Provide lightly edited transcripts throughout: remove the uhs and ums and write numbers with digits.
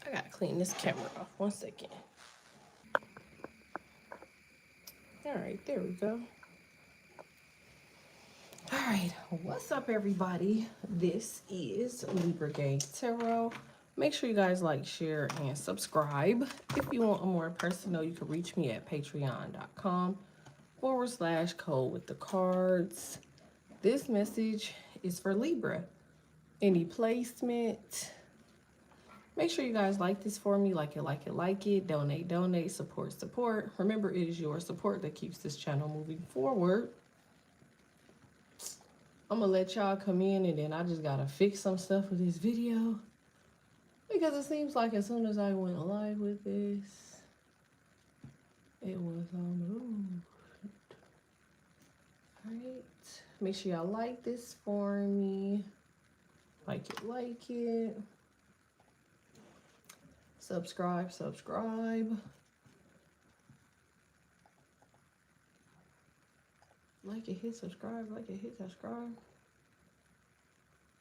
I gotta clean this camera off. 1 second. All right, there we go. All right, what's up, everybody? This is Libra Gang Tarot. Make sure you guys like, share, and subscribe. If you want a more personal, you can reach me at patreon.com/code with the cards. This message is for Libra. Any placement. Make sure you guys like this for me. Like it. Donate, support. Remember, it is your support that keeps this channel moving forward. I'm gonna let y'all come in and then I just gotta fix some stuff with this video. Because it seems like as soon as I went live with this, it was on. Alright. Make sure y'all like this for me. Like it. Subscribe. Like it, hit subscribe.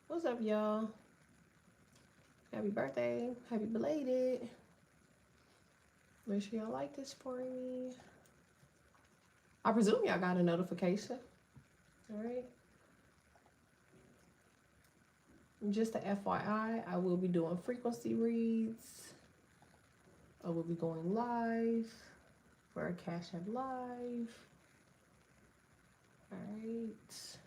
What's up, y'all? Happy birthday. Happy belated. Make sure y'all like this for me. I presume y'all got a notification. Alright. Just a FYI, I will be doing frequency reads. I will be going live for a Cash App Live. Alright.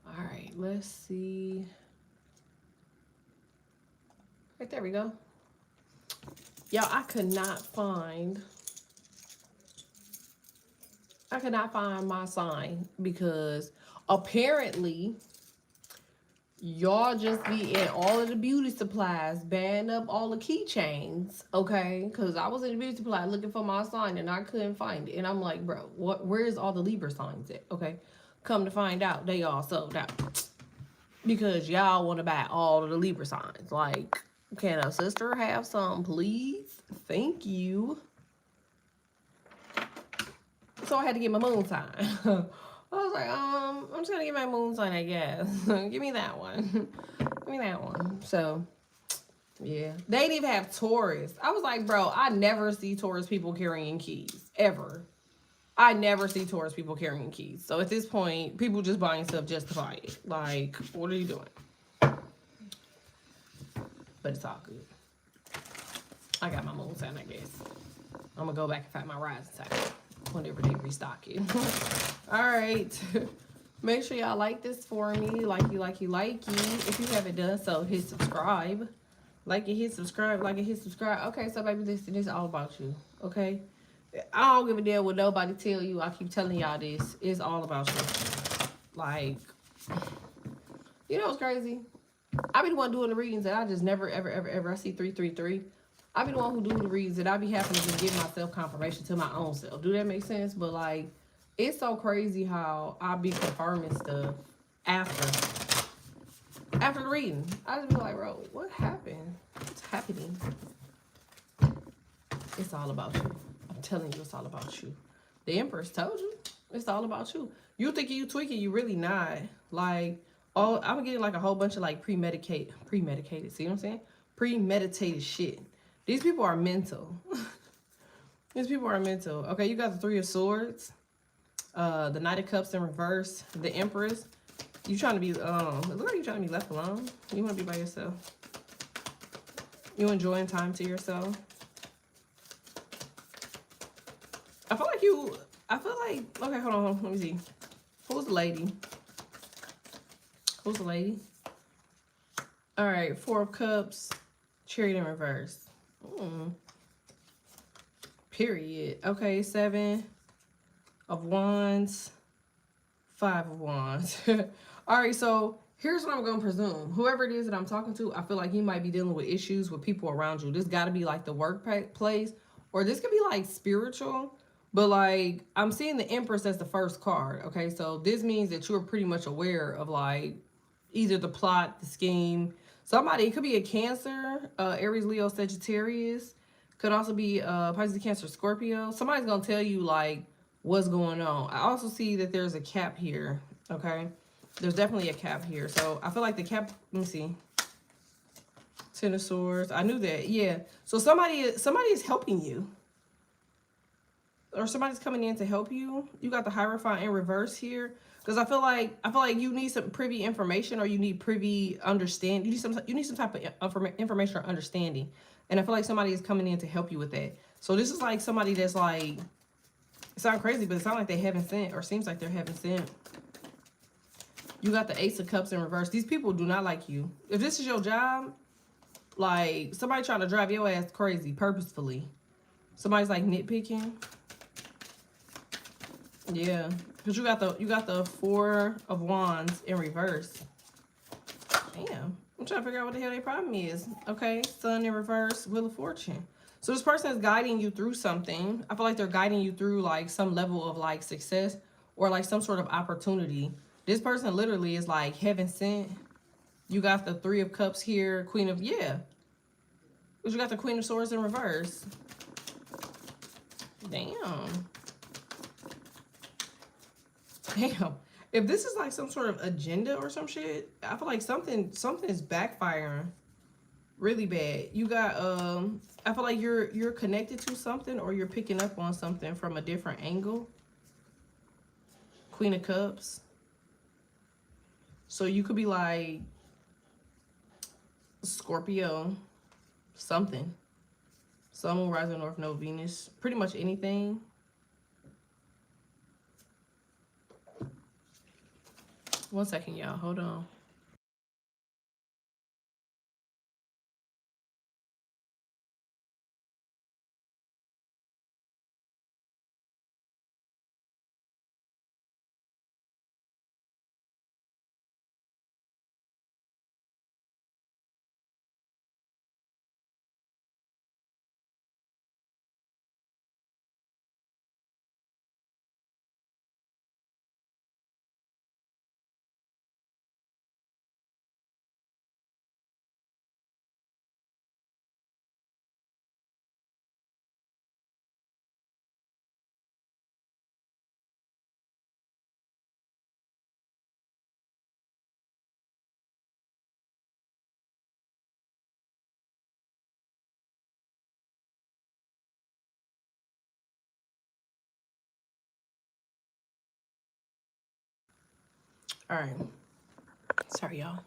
Alright, let's see. Right, there we go. Y'all, I could not find my sign because apparently y'all just be in all of the beauty supplies, banning up all the keychains, okay? Because I was in the beauty supply looking for my sign and I couldn't find it. And I'm like, bro, where's all the Libra signs at, okay? Come to find out, they all sold out. Because y'all want to buy all of the Libra signs. Like, can a sister have some, please? Thank you. So I had to get my moon sign. I was like, I'm just gonna get my moon sign, I guess. Give me that one. So, yeah. They didn't even have Taurus. I was like, bro, I never see Taurus people carrying keys. Ever. I never see Taurus people carrying keys. So at this point, people just buying stuff just to buy it. Like, what are you doing? But it's all good. I got my moon sign, I guess. I'm gonna go back and find my rising sign whenever they restock it. All right. Make sure y'all like this for me. Likey. If you haven't done so, hit subscribe. Like it, hit subscribe. Okay, so baby, this is all about you. Okay? I don't give a damn what nobody tell you. I keep telling y'all this. It's all about you. Like, you know what's crazy? I be the one doing the readings and I just never, ever. I see 333. I be the one who do the reads and I be having to just give myself confirmation to my own self. Do that make sense? But like, it's so crazy how I be confirming stuff after the reading. I just be like, bro, what happened? What's happening? It's all about you. I'm telling you, it's all about you. The Empress told you. It's all about you. You thinking you tweaking, you really not. Like, oh, I'm getting like a whole bunch of like premedicated, see what I'm saying? Premeditated shit. These people are mental. These people are mental. Okay, you got the Three of Swords, the Knight of Cups in reverse, the Empress. You trying to be, it looks like you trying to be left alone. You want to be by yourself. You enjoying time to yourself. I feel like, okay, hold on, let me see. Who's the lady? All right, Four of Cups, Chariot in reverse. Period. Okay, Seven of Wands, Five of Wands. All right, so here's what I'm going to presume. Whoever it is that I'm talking to, I feel like he might be dealing with issues with people around you. This got to be like the workplace, or this could be like spiritual. But like, I'm seeing the Empress as the first card. Okay, so this means that you're pretty much aware of like either the plot, the scheme, Somebody, it could be a Cancer, Aries, Leo, Sagittarius. Could also be Pisces, Cancer, Scorpio. Somebody's going to tell you, like, what's going on. I also see that there's a cap here, okay? There's definitely a cap here. So I feel like the cap, let me see. Ten of Swords. I knew that. Yeah. So somebody is helping you. Or somebody's coming in to help you. You got the Hierophant in reverse here. Because I feel like you need some privy information, or you need privy understand. You need some type of information or understanding. And I feel like somebody is coming in to help you with that. So this is like somebody that's like, it sounds crazy, but it sounds like they haven't sent, or seems like they're having sent. You got the Ace of Cups in reverse. These people do not like you. If this is your job, like somebody trying to drive your ass crazy purposefully. Somebody's like nitpicking. Yeah, because you got the Four of Wands in reverse. Damn, I'm trying to figure out what the hell their problem is. Okay, Sun in reverse, Wheel of Fortune. So this person is guiding you through something. I feel like they're guiding you through like some level of like success, or like some sort of opportunity. This person literally is like heaven sent. You got the Three of Cups here, Queen of, yeah. But you got the Queen of Swords in reverse. Damn. Damn. If this is like some sort of agenda or some shit, I feel like something is backfiring really bad. You got I feel like you're connected to something, or you're picking up on something from a different angle. Queen of Cups. So you could be like Scorpio, something. Sun, Moon, Rising, North Node, Venus. Pretty much anything. One second, y'all. Hold on. All right. Sorry, y'all.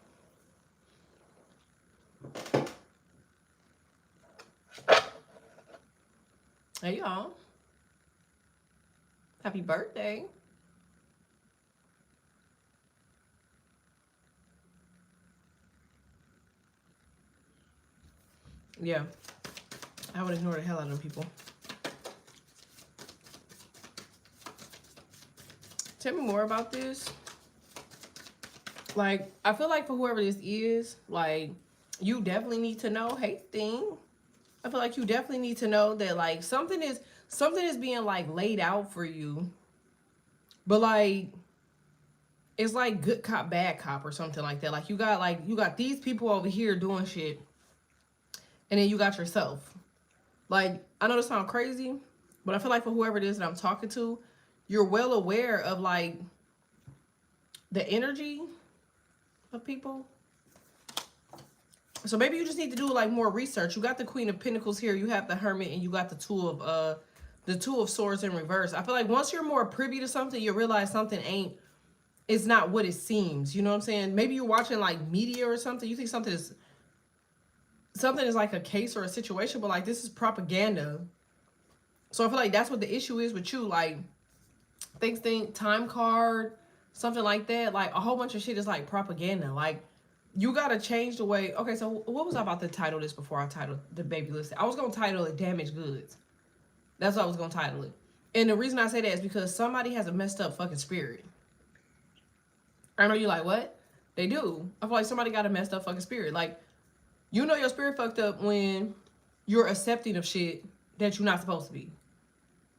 Hey, y'all. Happy birthday. Yeah. I would ignore the hell out of them people. Tell me more about this. Like, I feel like for whoever this is, like, you definitely need to know, hey, thing. I feel like you definitely need to know that, like, something is being, like, laid out for you. But, like, it's like good cop, bad cop or something like that. Like, you got these people over here doing shit. And then you got yourself. Like, I know this sounds crazy, but I feel like for whoever it is that I'm talking to, you're well aware of, like, the energy of people. So maybe you just need to do like more research. You got the Queen of Pentacles here, you have the Hermit, and you got the Two of Swords in reverse. I feel like once you're more privy to something, you realize something it's not what it seems. You know what I'm saying? Maybe you're watching like media or something. You think something is like a case or a situation, but like this is propaganda. So I feel like that's what the issue is with you. Like think time card, something like that. Like a whole bunch of shit is like propaganda. Like you gotta change the way. Okay, so what was I about to title this before I titled the baby list? I was gonna title it Damaged Goods. That's what I was gonna title it. And the reason I say that is because somebody has a messed up fucking spirit. I know you're like, what? They do. I feel like somebody got a messed up fucking spirit. Like, you know your spirit fucked up when you're accepting of shit that you're not supposed to be.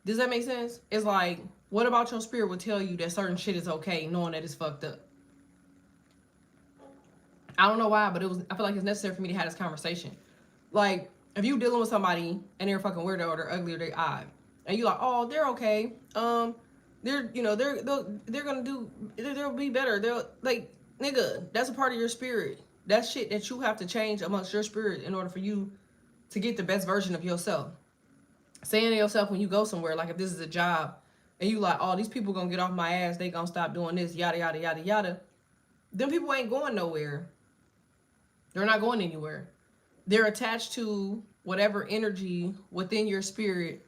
Does that make sense? It's like, what about your spirit would tell you that certain shit is okay, knowing that it's fucked up? I don't know why, but I feel like it's necessary for me to have this conversation. Like, if you dealing with somebody and they're fucking weirdo or they're ugly or they're odd, and you like, oh, they're okay. They're, you know, they're gonna do, they'll be better. They'll, like, nigga, that's a part of your spirit. That's shit that you have to change amongst your spirit in order for you to get the best version of yourself. Saying to yourself when you go somewhere, like if this is a job, and you like, oh, these people gonna get off my ass, they gonna stop doing this, yada, yada, yada, yada. Them people ain't going nowhere. They're not going anywhere. They're attached to whatever energy within your spirit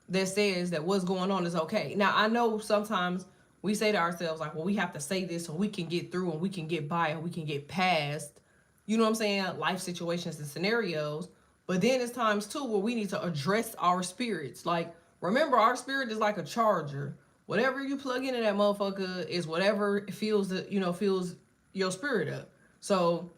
that says that what's going on is okay. Now, I know sometimes we say to ourselves, like, well, we have to say this so we can get through and we can get by and we can get past, you know what I'm saying, life situations and scenarios. But then it's times, too, where we need to address our spirits. Like, remember, our spirit is like a charger. Whatever you plug into that motherfucker is whatever feels, fills your spirit up. So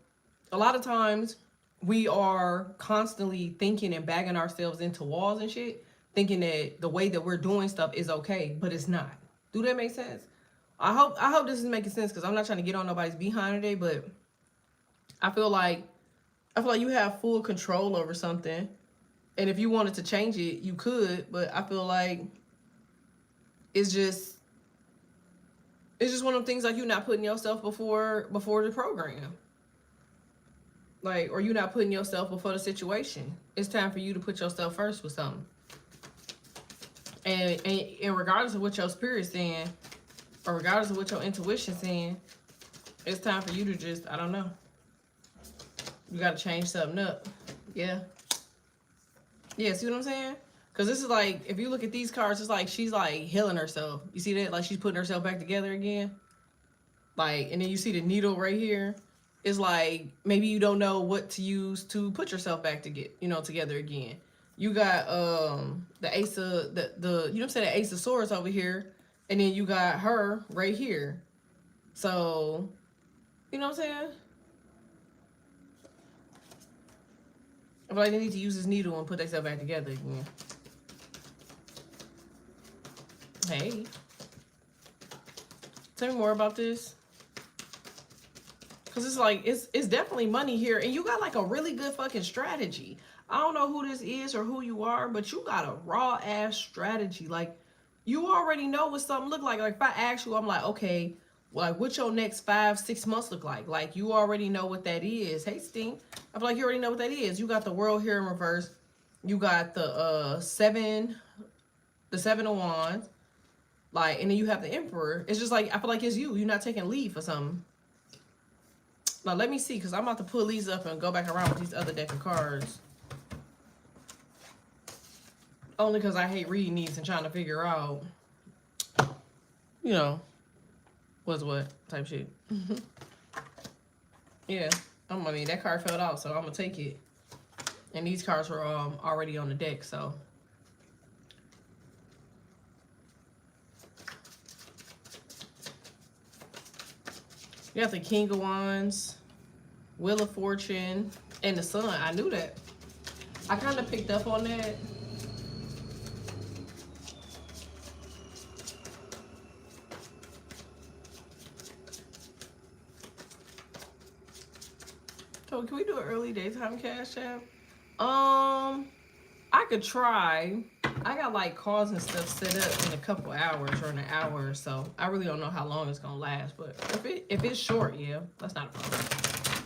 a lot of times we are constantly thinking and bagging ourselves into walls and shit, thinking that the way that we're doing stuff is okay, but it's not. Do that make sense? I hope this is making sense, because I'm not trying to get on nobody's behind today, but I feel like you have full control over something, and if you wanted to change it, you could, but I feel like it's just one of the things, like, you're not putting yourself before the program. Like, or you're not putting yourself before the situation. It's time for you to put yourself first with something. And regardless of what your spirit's saying, or regardless of what your intuition's saying, it's time for you to just, I don't know. You got to change something up. Yeah. Yeah, see what I'm saying? Because this is like, if you look at these cards, it's like she's like healing herself. You see that? Like she's putting herself back together again. Like, and then you see the needle right here. It's like maybe you don't know what to use to put yourself back together again. You got the ace of the ace of swords over here, and then you got her right here. So, you know what I'm saying? I feel like they need to use this needle and put themselves back together again. Hey. Tell me more about this. Because it's like, it's definitely money here. And you got like a really good fucking strategy. I don't know who this is or who you are, but you got a raw ass strategy. Like, you already know what something look like. Like, if I ask you, I'm like, okay, like, what your next 5-6 months look like? Like, you already know what that is. Hey, Sting. I feel like you already know what that is. You got the world here in reverse. You got the seven of wands. Like, and then you have the emperor. It's just like, I feel like it's you. You're not taking leave for something. Now, let me see, because I'm about to pull these up and go back around with these other deck of cards. Only because I hate reading these and trying to figure out, you know, what's what type shit. Yeah, I mean, that card fell out, so I'm going to take it. And these cards were already on the deck, so. You got the King of Wands, Wheel of Fortune, and the Sun. I knew that. I kind of picked up on that. So can we do an early daytime cash app? I could try. I got like calls and stuff set up in a couple hours or in an hour or so. I really don't know how long it's gonna last, but if it's short, yeah, that's not a problem.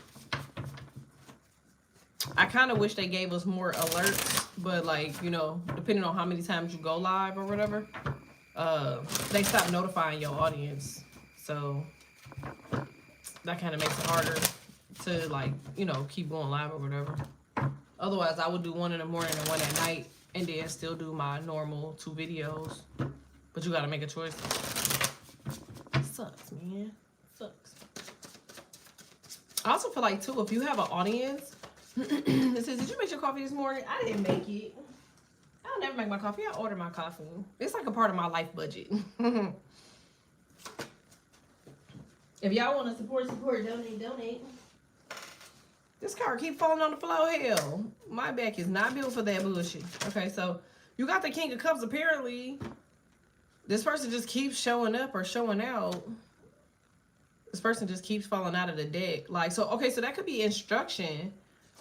I kind of wish they gave us more alerts, but like, you know, depending on how many times you go live or whatever, they stop notifying your audience. So that kind of makes it harder to, like, you know, keep going live or whatever. Otherwise, I would do one in the morning and one at night, and then still do my normal 2 videos. But you gotta make a choice. Sucks, man. Sucks. I also feel like, too, if you have an audience that says, did you make your coffee this morning? I didn't make it. I'll never make my coffee. I order my coffee. It's like a part of my life budget. If y'all want to support, donate. This card keep falling on the floor. Hell, my back is not built for that bullshit. Okay, so you got the King of Cups. Apparently, this person just keeps showing up or showing out. This person just keeps falling out of the deck. Like, so, okay, so that could be instruction.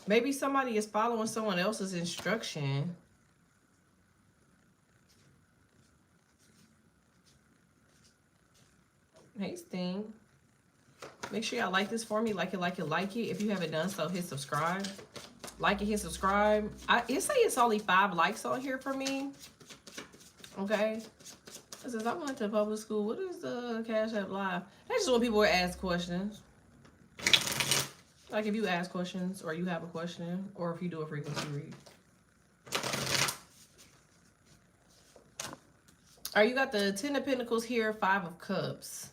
Maybe somebody is following someone else's instruction. Hey, Sting. Make sure y'all like this for me. Like it, like it, like it. If you haven't done so, hit subscribe. Like it, hit subscribe. It say it's only 5 likes on here for me. Okay. It says, I went to public school. What is the Cash App Live? That's just when people ask questions. Like if you ask questions or you have a question or if you do a frequency read. All right, you got the 10 of Pentacles here, 5 of Cups.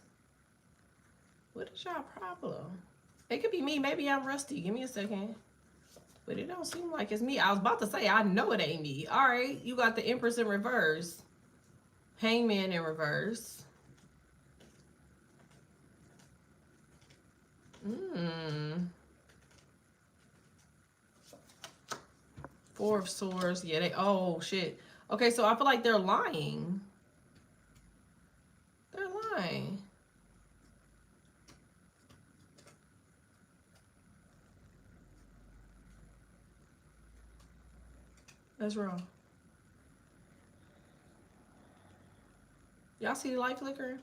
What is y'all problem? It could be me. Maybe I'm rusty. Give me a second. But it don't seem like it's me. I was about to say, I know it ain't me. All right, you got the Empress in reverse. Hangman in reverse. 4 of Swords. Yeah, they, oh, shit. Okay, so I feel like they're lying. They're lying. That's wrong. Y'all see the light flickering?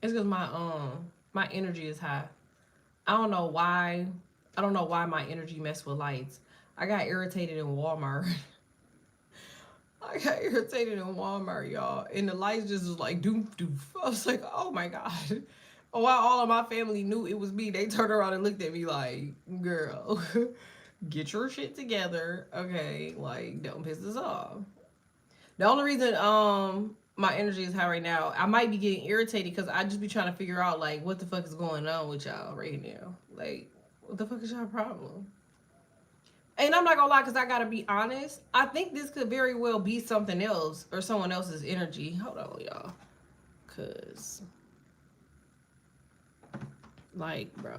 It's because my energy is high. I don't know why. I don't know why my energy messed with lights. I got irritated in Walmart. I got irritated in Walmart, y'all. And the lights just was like doof doof. I was like, oh my God. While all of my family knew it was me, they turned around and looked at me like, girl, get your shit together. Okay, like, don't piss us off. The only reason my energy is high right now, I might be getting irritated because I just be trying to figure out like what the fuck is going on with y'all right now. Like, what the fuck is y'all problem? And I'm not gonna lie, because I gotta be honest, I think this could very well be something else or someone else's energy. Hold on, y'all. Cause like, bro.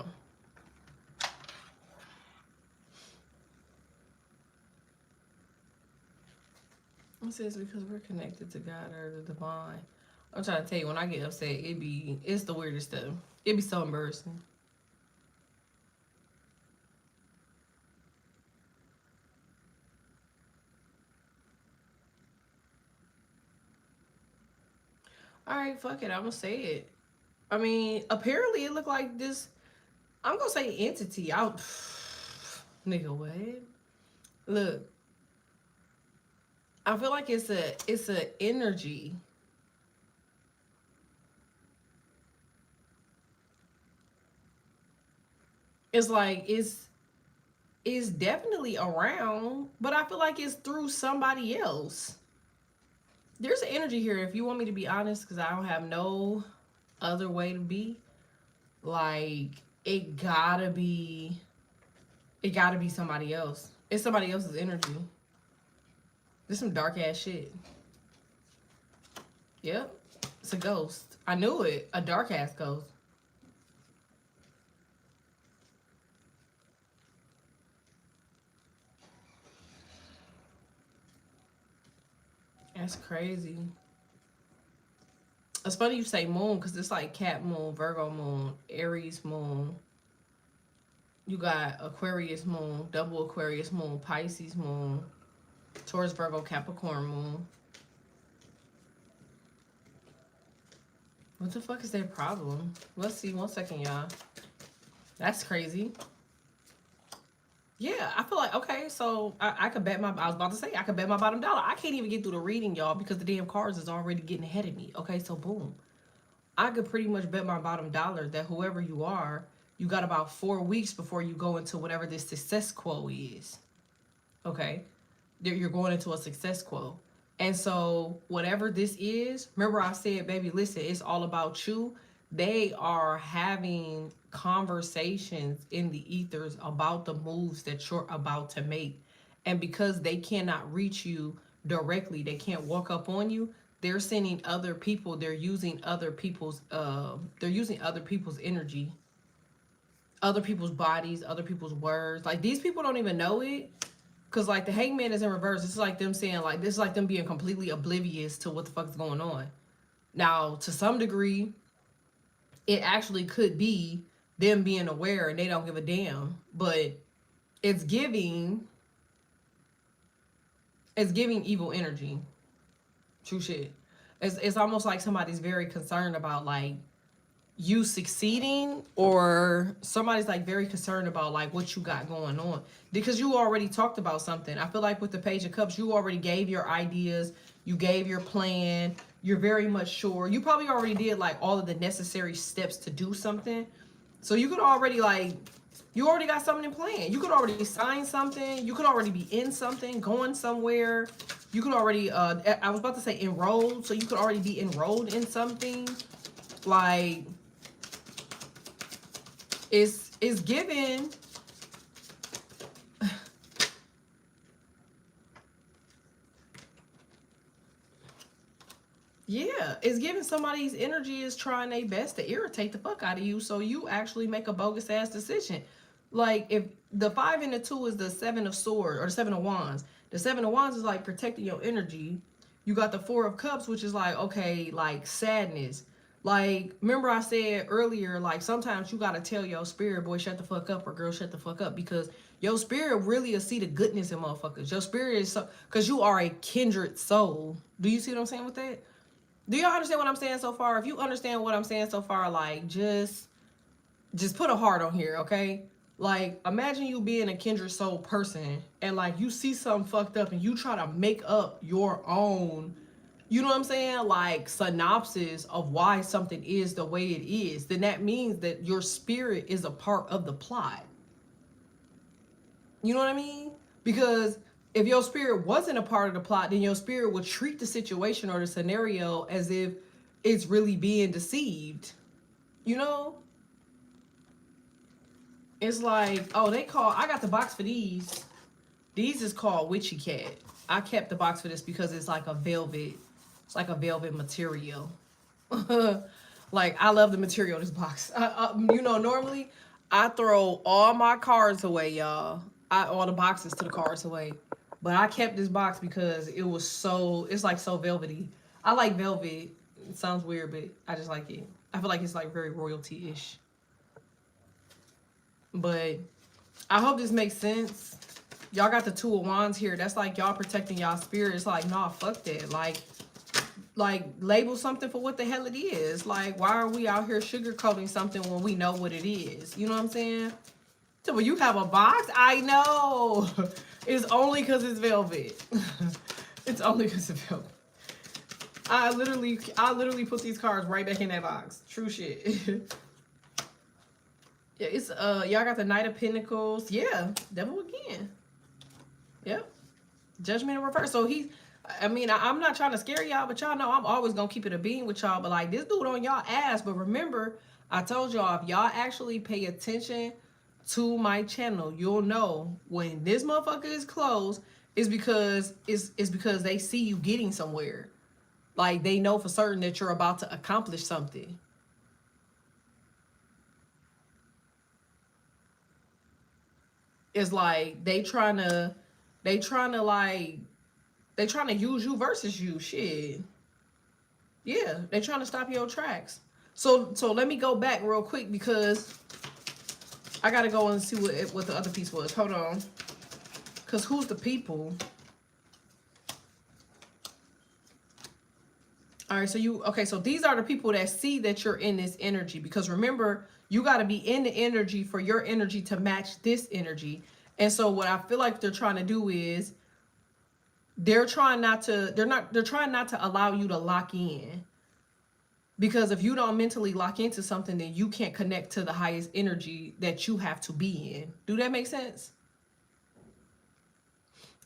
It says because we're connected to God or the divine. I'm trying to tell you, when I get upset, it's the weirdest stuff. It be so embarrassing. All right, fuck it. I'm gonna say it. I mean, apparently it looked like this. I'm gonna say entity. Nigga, what? Look, I feel like it's a energy. It's like it's definitely around, but I feel like it's through somebody else. There's an energy here. If you want me to be honest, because I don't have no other way to be, like it gotta be somebody else. It's somebody else's energy. There's some dark ass shit. Yep, it's a ghost. I knew it. A dark ass ghost. That's crazy. It's funny you say moon because it's like Cat moon, Virgo moon, Aries moon. You got Aquarius moon, double Aquarius moon, Pisces moon, Taurus, Virgo, Capricorn moon. What the fuck is their problem? Let's see. 1 second, y'all. That's crazy. Yeah, I feel like, okay, so I could bet I was about to say, I could bet my bottom dollar. I can't even get through the reading, y'all, because the damn cards is already getting ahead of me. Okay, so boom. I could pretty much bet my bottom dollar that whoever you are, you got about 4 weeks before you go into whatever this success quo is. Okay? You're going into a success quo. And so whatever this is, remember I said, baby, listen, it's all about you. They are having conversations in the ethers about the moves that you're about to make. And because they cannot reach you directly, they can't walk up on you, they're sending other people, they're using other people's energy, other people's bodies, other people's words. Like these people don't even know it. Cause like the Hangman is in reverse. It's like them saying like, this is like them being completely oblivious to what the fuck is going on. Now, to some degree, it actually could be them being aware and they don't give a damn. But it's giving evil energy. True shit. It's almost like somebody's very concerned about like you succeeding, or somebody's like very concerned about like what you got going on, because you already talked about something. I feel like with the Page of Cups, you already gave your ideas, you gave your plan, you're very much sure. You probably already did like all of the necessary steps to do something. So you could already like, you already got something in plan. You could already sign something. You could already be in something, going somewhere. You could already, I was about to say enrolled. So you could already be enrolled in something. Like, it's given. Yeah, it's giving somebody's energy is trying their best to irritate the fuck out of you, so you actually make a bogus ass decision. Like if the 5 and the 2 is the 7 of swords or the 7 of wands, the 7 of wands is like protecting your energy. You got the 4 of cups, which is like, okay, like sadness. Like, remember I said earlier, like sometimes you gotta tell your spirit, boy, shut the fuck up, or girl, shut the fuck up, because your spirit really will see the goodness in motherfuckers. Your spirit is so, because you are a kindred soul. Do you see what I'm saying with that? Do y'all understand what I'm saying so far? If you understand what I'm saying so far, like just put a heart on here, okay? Like imagine you being a kindred soul person and like you see something fucked up and you try to make up your own, you know what I'm saying? Like synopsis of why something is the way it is. Then that means that your spirit is a part of the plot. You know what I mean? Because if your spirit wasn't a part of the plot, then your spirit would treat the situation or the scenario as if it's really being deceived. You know? It's like, oh, I got the box for these. These is called Witchy Cat. I kept the box for this because it's like a velvet. It's like a velvet material. Like, I love the material of this box. You know, normally I throw all my cards away, y'all. All the boxes to the cards away. But I kept this box because it was so, it's like so velvety. I like velvet. It sounds weird, but I just like it. I feel like it's like very royalty-ish. But I hope this makes sense. Y'all got the 2 of wands here. That's like y'all protecting y'all spirit. It's like, nah, fuck that. Like label something for what the hell it is. Like, why are we out here sugarcoating something when we know what it is? You know what I'm saying? So when you have a box, I know. It's only because it's velvet. It's only because it's velvet. I literally put these cards right back in that box. True shit. Yeah, it's y'all got the Knight of Pentacles. Yeah, Devil again. Yep. Judgment in reverse. So I'm not trying to scare y'all, but y'all know I'm always gonna keep it a bean with y'all. But like this dude on y'all ass. But remember, I told y'all if y'all actually pay attention to my channel, you'll know when this motherfucker is closed, is because it's because they see you getting somewhere. Like they know for certain that you're about to accomplish something. It's like they trying to use you versus you. Shit. Yeah, they trying to stop your tracks. So let me go back real quick because I gotta go and see what the other piece was. Hold on. Cause who's the people? All right, so these are the people that see that you're in this energy, because remember, you got to be in the energy for your energy to match this energy. And so what I feel like they're trying to do is they're trying not to allow you to lock in. Because if you don't mentally lock into something, then you can't connect to the highest energy that you have to be in. Do that make sense?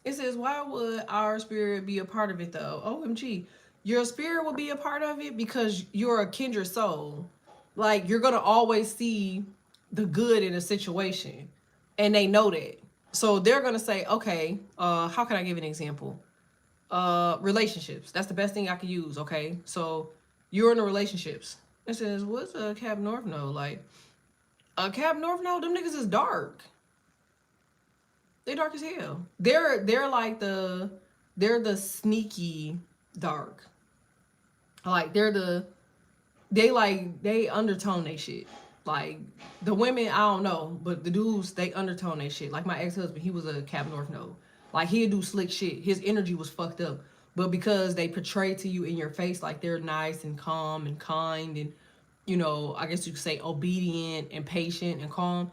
It says, why would our spirit be a part of it though? OMG. Your spirit will be a part of it because you're a kindred soul. Like, you're going to always see the good in a situation. And they know that. So they're going to say, okay, how can I give an example? Relationships. That's the best thing I can use, okay? So you're in a relationships. It says, what's a Cab North know? Like, a Cab North know? Them niggas is dark. They dark as hell. They're like they're the sneaky dark. Like they undertone they shit. Like, the women, I don't know, but the dudes, they undertone that shit. Like, my ex-husband, he was a Cap North node. Like, he'd do slick shit. His energy was fucked up. But because they portray to you in your face like they're nice and calm and kind and, you know, I guess you could say obedient and patient and calm,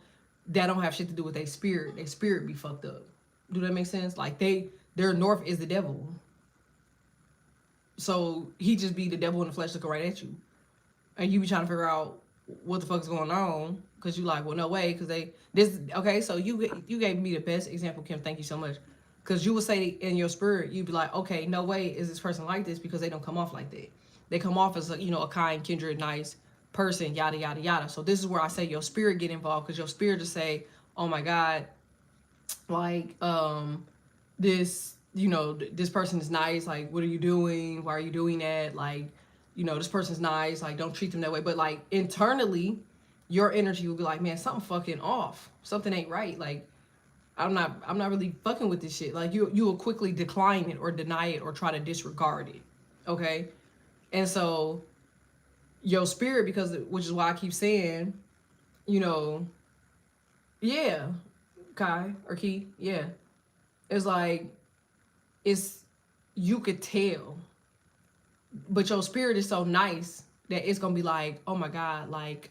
that don't have shit to do with their spirit. Their spirit be fucked up. Do that make sense? Like, their north is the devil. So he just be the devil in the flesh looking right at you. And you be trying to figure out what the fuck is going on, because you like, well, no way, because okay, so you gave me the best example, Kim. Thank you so much. Because you would say in your spirit, you'd be like, okay, no way is this person like this, because they don't come off like that. They come off as a kind, kindred, nice person, yada yada yada. So this is where I say your spirit get involved, because your spirit just say, oh my God, like this this person is nice, like, what are you doing, why are you doing that, like, this person's nice, like, don't treat them that way. But like internally your energy will be like, man, something fucking off, something ain't right, like I'm not really fucking with this shit. Like, you will quickly decline it or deny it or try to disregard it. Okay. And so your spirit, which is why I keep saying, yeah, Kai or Key, yeah, it's like, you could tell, but your spirit is so nice that it's gonna be like, oh my God, like,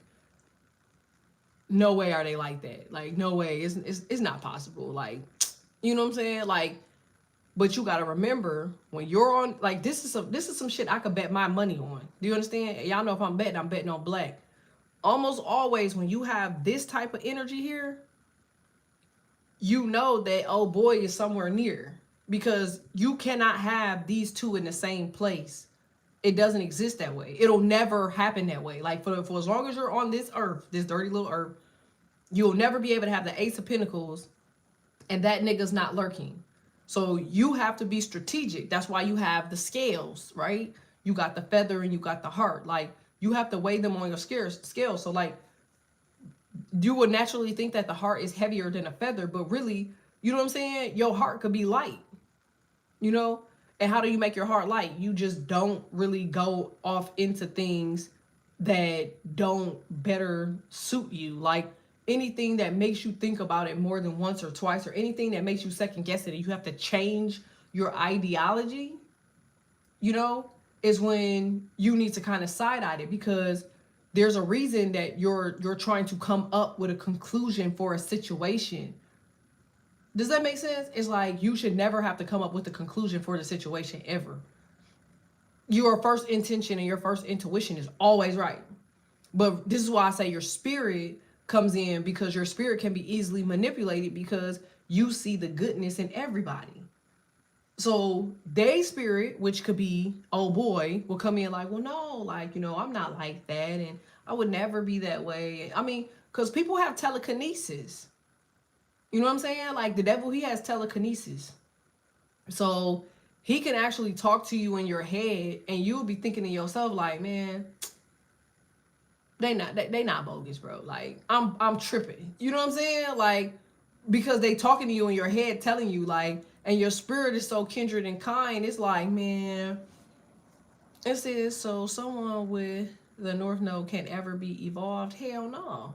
no way are they like that, like, no way, it's not possible, like, you know what I'm saying, like. But you gotta remember, when you're on, like, this is some shit I could bet my money on. Do you understand? Y'all know if I'm betting on black. Almost always when you have this type of energy here, you know that oh boy is somewhere near, because you cannot have these two in the same place. It doesn't exist that way. It'll never happen that way. Like, for as long as you're on this earth, this dirty little earth, you'll never be able to have the Ace of Pentacles and that nigga's not lurking. So you have to be strategic. That's why you have the scales, right? You got the feather and you got the heart. Like, you have to weigh them on your scale. So like, you would naturally think that the heart is heavier than a feather, but really, you know what I'm saying? Your heart could be light, And how do you make your heart light? You just don't really go off into things that don't better suit you. Like, anything that makes you think about it more than once or twice, or anything that makes you second guess it and you have to change your ideology, is when you need to kind of side-eye it, because there's a reason that you're trying to come up with a conclusion for a situation. Does that make sense? It's like, you should never have to come up with a conclusion for the situation ever. Your first intention and your first intuition is always right. But this is why I say your spirit comes in, because your spirit can be easily manipulated, because you see the goodness in everybody. So they spirit, which could be, oh boy, will come in like, well, no, like, I'm not like that, and I would never be that way. I mean, because people have telekinesis. You know what I'm saying? Like, the devil, he has telekinesis. So he can actually talk to you in your head, and you'll be thinking to yourself like, man, they not bogus, bro. Like, I'm tripping. You know what I'm saying? Like, because they talking to you in your head, telling you, like, and your spirit is so kindred and kind. It's like, man, it says, so someone with the North Node can't ever be evolved. Hell no.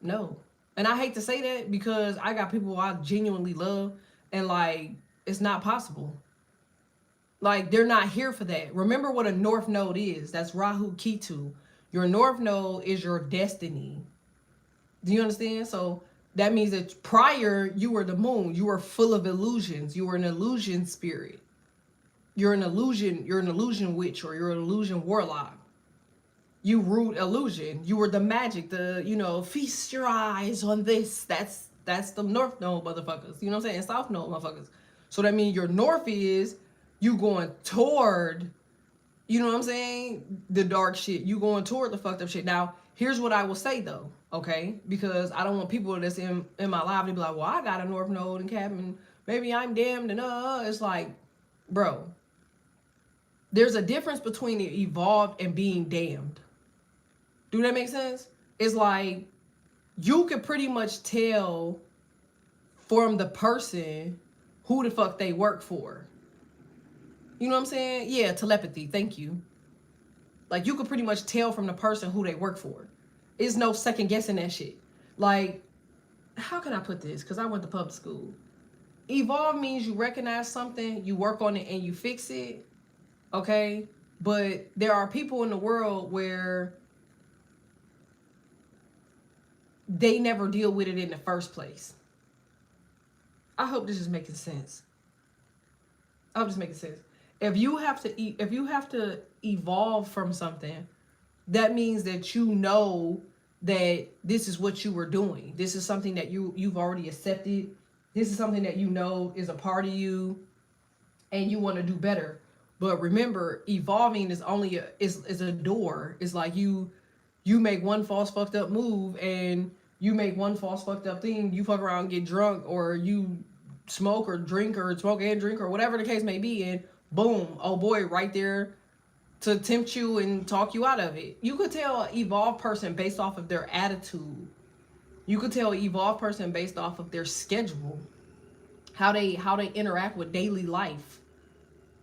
No. And I hate to say that, because I got people I genuinely love, and like, it's not possible. Like, they're not here for that. Remember what a North Node is. That's Rahu Ketu. Your North Node is your destiny. Do you understand? So that means that prior, you were the moon. You were full of illusions. You were an illusion spirit. You're an illusion witch, or you're an illusion warlock. You ruled illusion. You were the magic, feast your eyes on this. That's the North Node motherfuckers. You know what I'm saying? South Node motherfuckers. So that means your North is you going toward, you know what I'm saying, the dark shit. You going toward the fucked up shit. Now, here's what I will say though, okay? Because I don't want people that's in my life to be like, well, I got a North Node and Captain, maybe I'm damned, and it's like, bro, there's a difference between evolved and being damned. Do that make sense? It's like, you could pretty much tell from the person who the fuck they work for. You know what I'm saying? Yeah, telepathy. Thank you. Like, you could pretty much tell from the person who they work for. It's no second guessing that shit. Like, how can I put this? Because I went to public school. Evolve means you recognize something, you work on it, and you fix it. Okay? But there are people in the world where they never deal with it in the first place. I hope this is making sense. I hope this is making sense. If you have to evolve from something, that means that you know that this is what you were doing. This is something that you've already accepted. This is something that you know is a part of you, and you want to do better. But remember, evolving is only is a door. It's like you make one false fucked up move, and you make one false fucked up thing. You fuck around and get drunk, or you smoke or drink or smoke and drink or whatever the case may be, and boom, oh boy, right there to tempt you and talk you out of it. You could tell an evolved person based off of their attitude. You could tell an evolved person based off of their schedule, how they interact with daily life.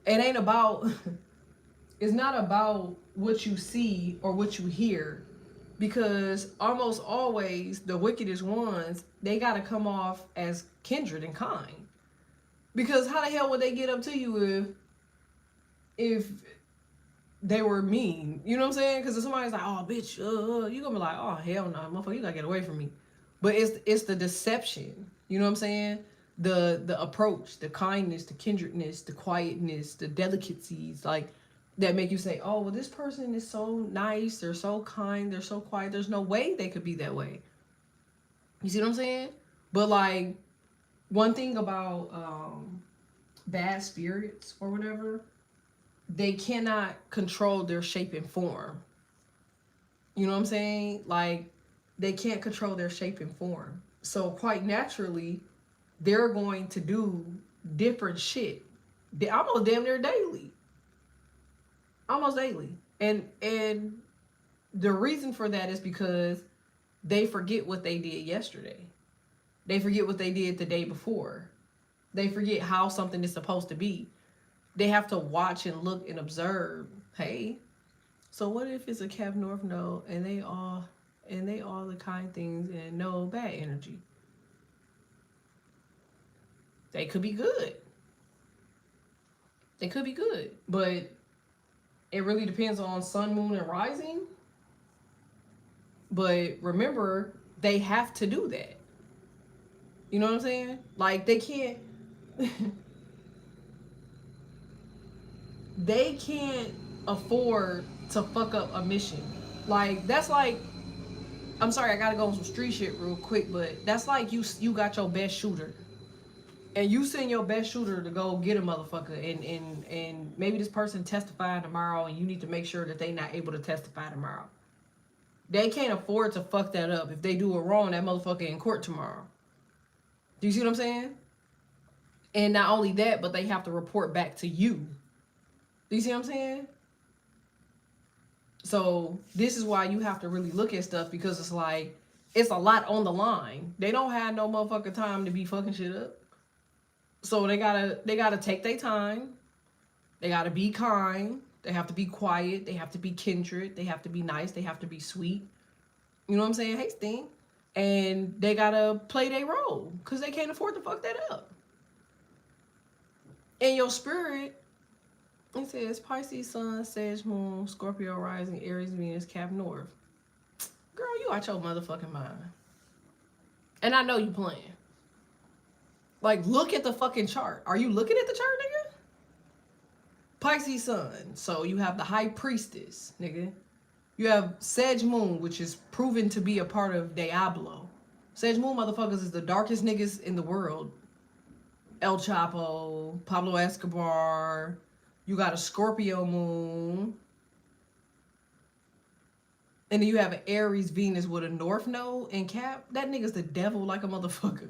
It ain't about it's not about what you see or what you hear, because almost always the wickedest ones, they got to come off as kindred and kind. Because how the hell would they get up to you if they were mean? You know what I'm saying? Because if somebody's like, oh bitch, you gonna be like, oh hell no, motherfucker, you gotta get away from me. But it's the deception. You know what I'm saying? The approach, the kindness, the kindredness, the quietness, the delicacies, like, that make you say, oh, well, this person is so nice, they're so kind, they're so quiet, there's no way they could be that way. You see what I'm saying? But like, one thing about bad spirits or whatever, they cannot control their shape and form. You know what I'm saying? Like, they can't control their shape and form. So quite naturally, they're going to do different shit. Almost damn near daily. Almost daily. And the reason for that is because they forget what they did yesterday. They forget what they did the day before. They forget how something is supposed to be. They have to watch and look and observe. Hey, so what if it's a Cap North node and they all the kind things and no bad energy? They could be good. They could be good. But it really depends on sun, moon, and rising. But remember, they have to do that. You know what I'm saying? Like, they can't they can't afford to fuck up a mission. Like, that's like, I'm sorry, I gotta go on some street shit real quick, but that's like you got your best shooter, and you send your best shooter to go get a motherfucker, and maybe this person testifying tomorrow, and you need to make sure that they not able to testify tomorrow. They can't afford to fuck that up. If they do it wrong, that motherfucker in court tomorrow. Do you see what I'm saying? And not only that, but they have to report back to you. Do you see what I'm saying? So this is why you have to really look at stuff, because it's like, it's a lot on the line. They don't have no motherfucking time to be fucking shit up. So they gotta take their time. They gotta be kind. They have to be quiet. They have to be kindred. They have to be nice. They have to be sweet. You know what I'm saying? Hey, Sting. And they gotta play their role, because they can't afford to fuck that up. And your spirit, it says Pisces, Sun, Sag, Moon, Scorpio, Rising, Aries, Venus, Cap, North. Girl, you out your motherfucking mind. And I know you playing. Like, look at the fucking chart. Are you looking at the chart, nigga? Pisces, Sun. So you have the High Priestess, nigga. You have Sag Moon, which is proven to be a part of Diablo. Sag Moon motherfuckers is the darkest niggas in the world. El Chapo, Pablo Escobar. You got a Scorpio moon. And then you have an Aries Venus with a North Node and Cap. That nigga's the devil like a motherfucker.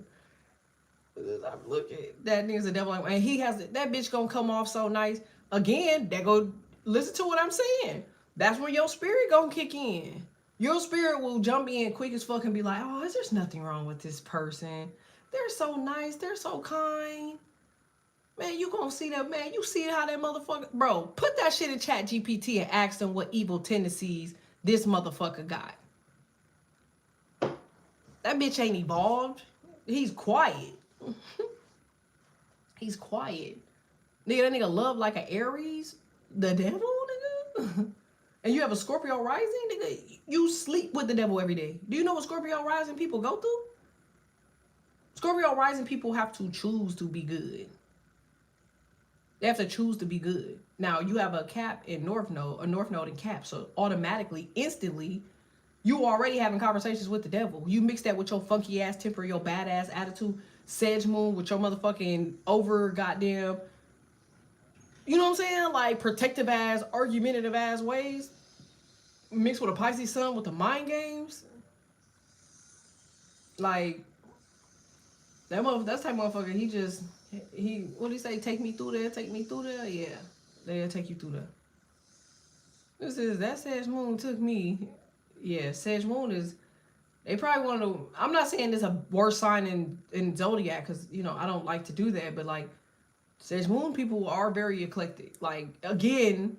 I'm looking. That nigga's the devil. And he has, that bitch gonna come off so nice. Again, that go, listen to what I'm saying. That's when your spirit gonna kick in. Your spirit will jump in quick as fuck and be like, oh, there's nothing wrong with this person. They're so nice. They're so kind. Man, you gonna see that, man. You see how that motherfucker, bro, put that shit in Chat GPT and ask them what evil tendencies this motherfucker got. That bitch ain't evolved. He's quiet. He's quiet. Nigga, that nigga love like an Aries. The devil, nigga. And you have a Scorpio rising, nigga. You sleep with the devil every day. Do you know what Scorpio rising people go through? Scorpio rising people have to choose to be good. They have to choose to be good. Now, you have a Cap in North Node, a North Node in Cap. So automatically, instantly, you already having conversations with the devil. You mix that with your funky ass temper, your badass attitude, Sag Moon with your motherfucking over goddamn, you know what I'm saying? Like protective ass, argumentative ass ways. Mixed with a Pisces sun with the mind games. Like, that's type of motherfucker, what do you say? Take me through there, take me through there? Yeah, they'll take you through there. That Sag Moon took me. Yeah, Sag Moon is, they probably want to, I'm not saying it's a worse sign in Zodiac, because, you know, I don't like to do that, but like, Sag Moon people are very eclectic. Like, again,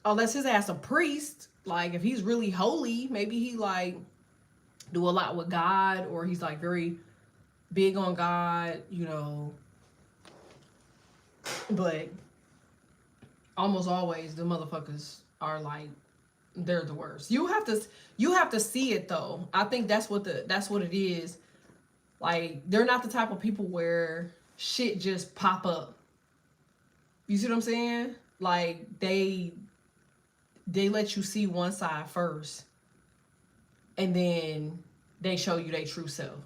unless his ass a priest, like, if he's really holy, maybe he, like, do a lot with God, or he's, like, very big on God, you know. But almost always the motherfuckers are, like, they're the worst. You have to see it, though. I think that's what it is. Like, they're not the type of people where shit just pop up. You see what I'm saying? Like, they let you see one side first, and then they show you their true self.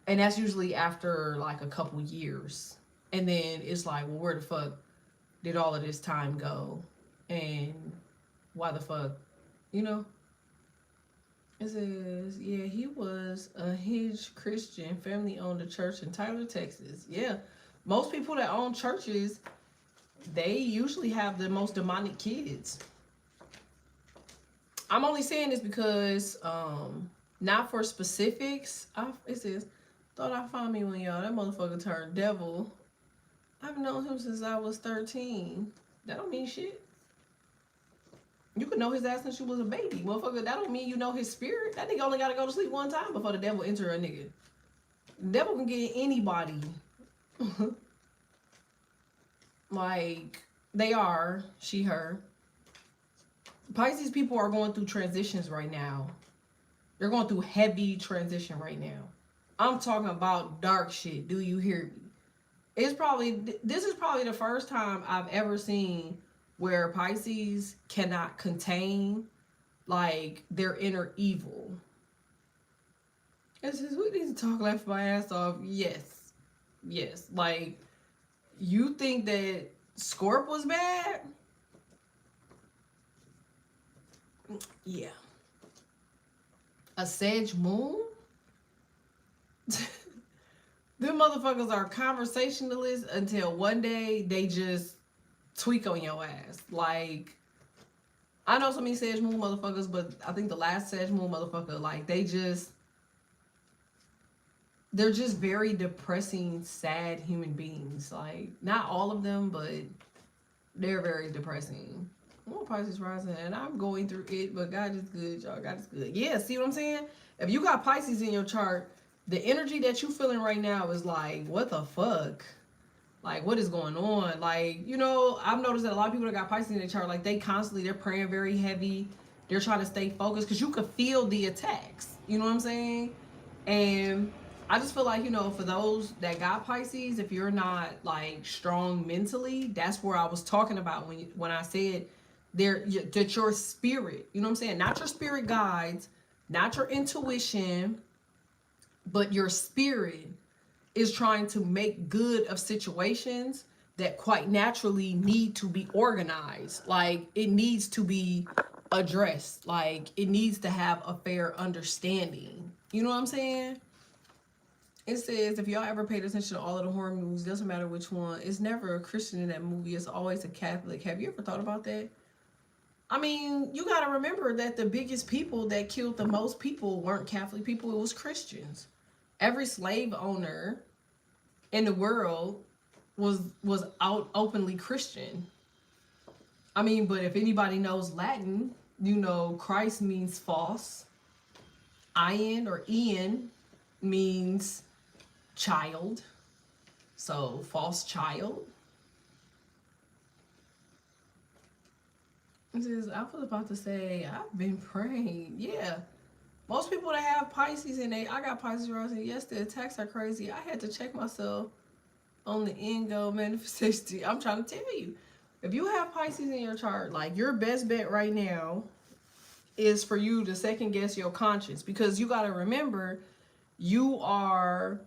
And that's usually after like a couple years. And then it's like, well, where the fuck did all of this time go? And why the fuck, you know? It says, yeah, he was a huge Christian, family owned a church in Tyler, Texas. Yeah, most people that own churches, they usually have the most demonic kids. I'm only saying this because, not for specifics. It says, thought I found me one, y'all. That motherfucker turned devil. I've known him since I was 13. That don't mean shit. You could know his ass since you was a baby. Motherfucker, that don't mean you know his spirit. That nigga only gotta go to sleep one time before the devil enter a nigga. The devil can get anybody. Like, they are, she, her. Pisces people are going through transitions right now. They're going through heavy transition right now. I'm talking about dark shit. Do you hear me? This is probably the first time I've ever seen where Pisces cannot contain, like, their inner evil. It says, we need to talk laugh my ass off. Yes. Yes. Like, you think that Scorp was bad? Yeah. A Sag Moon? Them motherfuckers are conversationalists until one day they just tweak on your ass. Like, I know so many Sag Moon motherfuckers, but I think the last Sag Moon motherfucker, like, they're just very depressing, sad human beings. Like, not all of them, but they're very depressing. I'm Pisces rising, and I'm going through it, but God is good, y'all. God is good. Yeah, see what I'm saying? If you got Pisces in your chart, the energy that you feeling right now is like, what the fuck? Like, what is going on? Like, you know, I've noticed that a lot of people that got Pisces in their chart, like, they're praying very heavy. They're trying to stay focused because you could feel the attacks. You know what I'm saying? And I just feel like, you know, for those that got Pisces, if you're not, like, strong mentally, that's where I was talking about when I said that your spirit, you know what I'm saying? Not your spirit guides, not your intuition, but your spirit is trying to make good of situations that quite naturally need to be organized. Like, it needs to be addressed. Like, it needs to have a fair understanding. You know what I'm saying? It says, if y'all ever paid attention to all of the horror movies, doesn't matter which one, it's never a Christian in that movie. It's always a Catholic. Have you ever thought about that? I mean, you got to remember that the biggest people that killed the most people weren't Catholic people. It was Christians. Every slave owner in the world was out openly Christian. I mean, but if anybody knows Latin, you know Christ means false. Ian or Ian means child. So false child. I was about to say, I've been praying. Yeah. Most people that have Pisces and I got Pisces rising. Yes, the attacks are crazy. I had to check myself on the end goal manifestation. I'm trying to tell you. If you have Pisces in your chart, like your best bet right now is for you to second guess your conscience, because you got to remember you are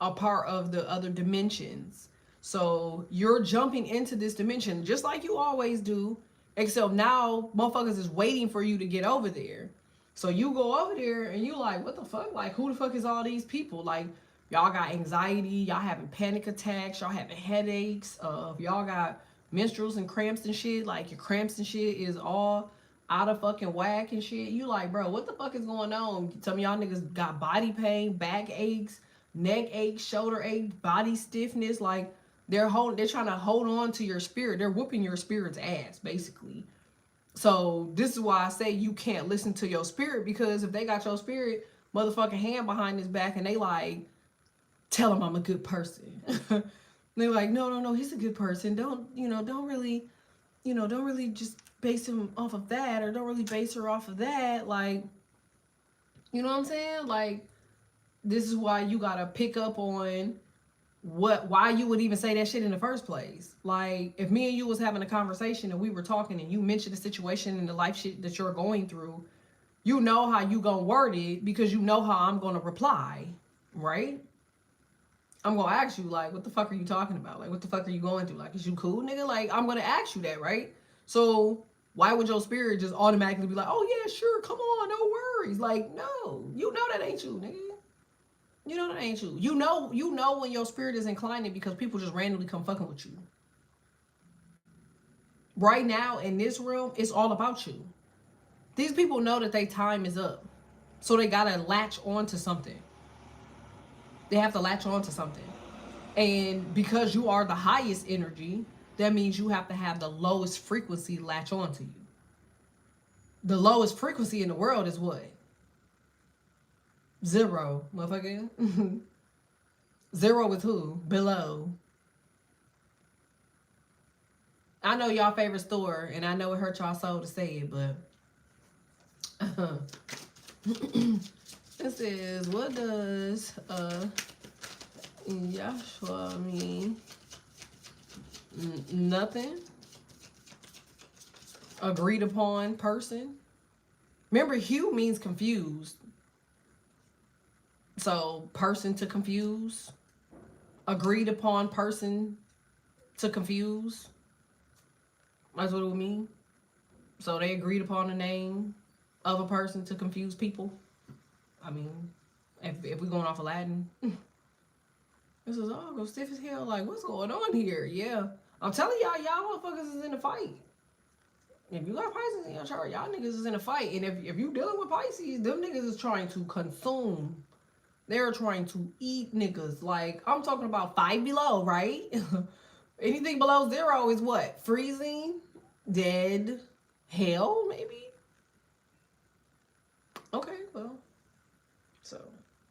a part of the other dimensions. So you're jumping into this dimension just like you always do, except now motherfuckers is waiting for you to get over there. So you go over there and you like, what the fuck? Like, who the fuck is all these people? Like, y'all got anxiety, y'all having panic attacks, y'all having headaches, y'all got menstruals and cramps and shit. Like, your cramps and shit is all out of fucking whack and shit. You like, bro, what the fuck is going on? Some of y'all niggas got body pain, back aches, neck ache, shoulder ache, body stiffness. Like, they're trying to hold on to your spirit. They're whooping your spirit's ass, basically. So this is why I say you can't listen to your spirit, because if they got your spirit motherfucking hand behind his back and they like, tell him I'm a good person. They're like, no, he's a good person. Don't really just base him off of that, or don't really base her off of that. Like, you know what I'm saying? Like, this is why you gotta pick up on why you would even say that shit in the first place. Like, if me and you was having a conversation and we were talking and you mentioned the situation and the life shit that you're going through, you know how you gonna word it, because you know how I'm gonna reply, right? I'm gonna ask you, like, what the fuck are you talking about? Like, what the fuck are you going through? Like, is you cool, nigga? Like, I'm gonna ask you that, right? So why would your spirit just automatically be like, oh yeah, sure, come on, no worries? Like, no, you know that ain't you, nigga. You know that ain't you. You know when your spirit is inclining, because people just randomly come fucking with you. Right now in this room, it's all about you. These people know that their time is up. So they gotta latch on to something. They have to latch on to something. And because you are the highest energy, that means you have to have the lowest frequency latch on to you. The lowest frequency in the world is what? 0, motherfucker. 0 with who? Below. I know y'all favorite store, and I know it hurt y'all soul to say it, but this is, what does Yashua mean? Nothing. Agreed upon person. Remember, hue means confused. So, person to confuse. Agreed upon person to confuse. That's what it would mean. So they agreed upon the name of a person to confuse people. I mean, if we're going off of Latin. This is all go stiff as hell. Like, what's going on here? Yeah. I'm telling y'all motherfuckers is in a fight. If you got Pisces in your chart, y'all niggas is in a fight. And if you dealing with Pisces, them niggas is trying to consume. They're trying to eat niggas. Like, I'm talking about 5 below, right? Anything below 0 is what? Freezing? Dead? Hell, maybe? Okay, well. So,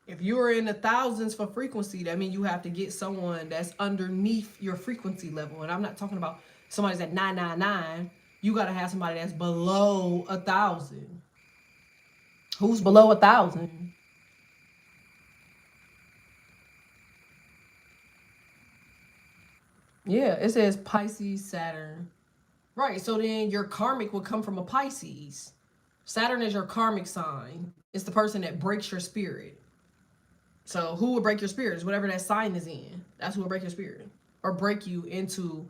if you're in the thousands for frequency, that means you have to get someone that's underneath your frequency level. And I'm not talking about somebody's at 999. You got to have somebody that's below 1,000. Who's below 1,000? Yeah, it says Pisces, Saturn. Right, so then your karmic would come from a Pisces. Saturn is your karmic sign. It's the person that breaks your spirit. So who would break your spirit? It's whatever that sign is in. That's who would break your spirit. Or break you into,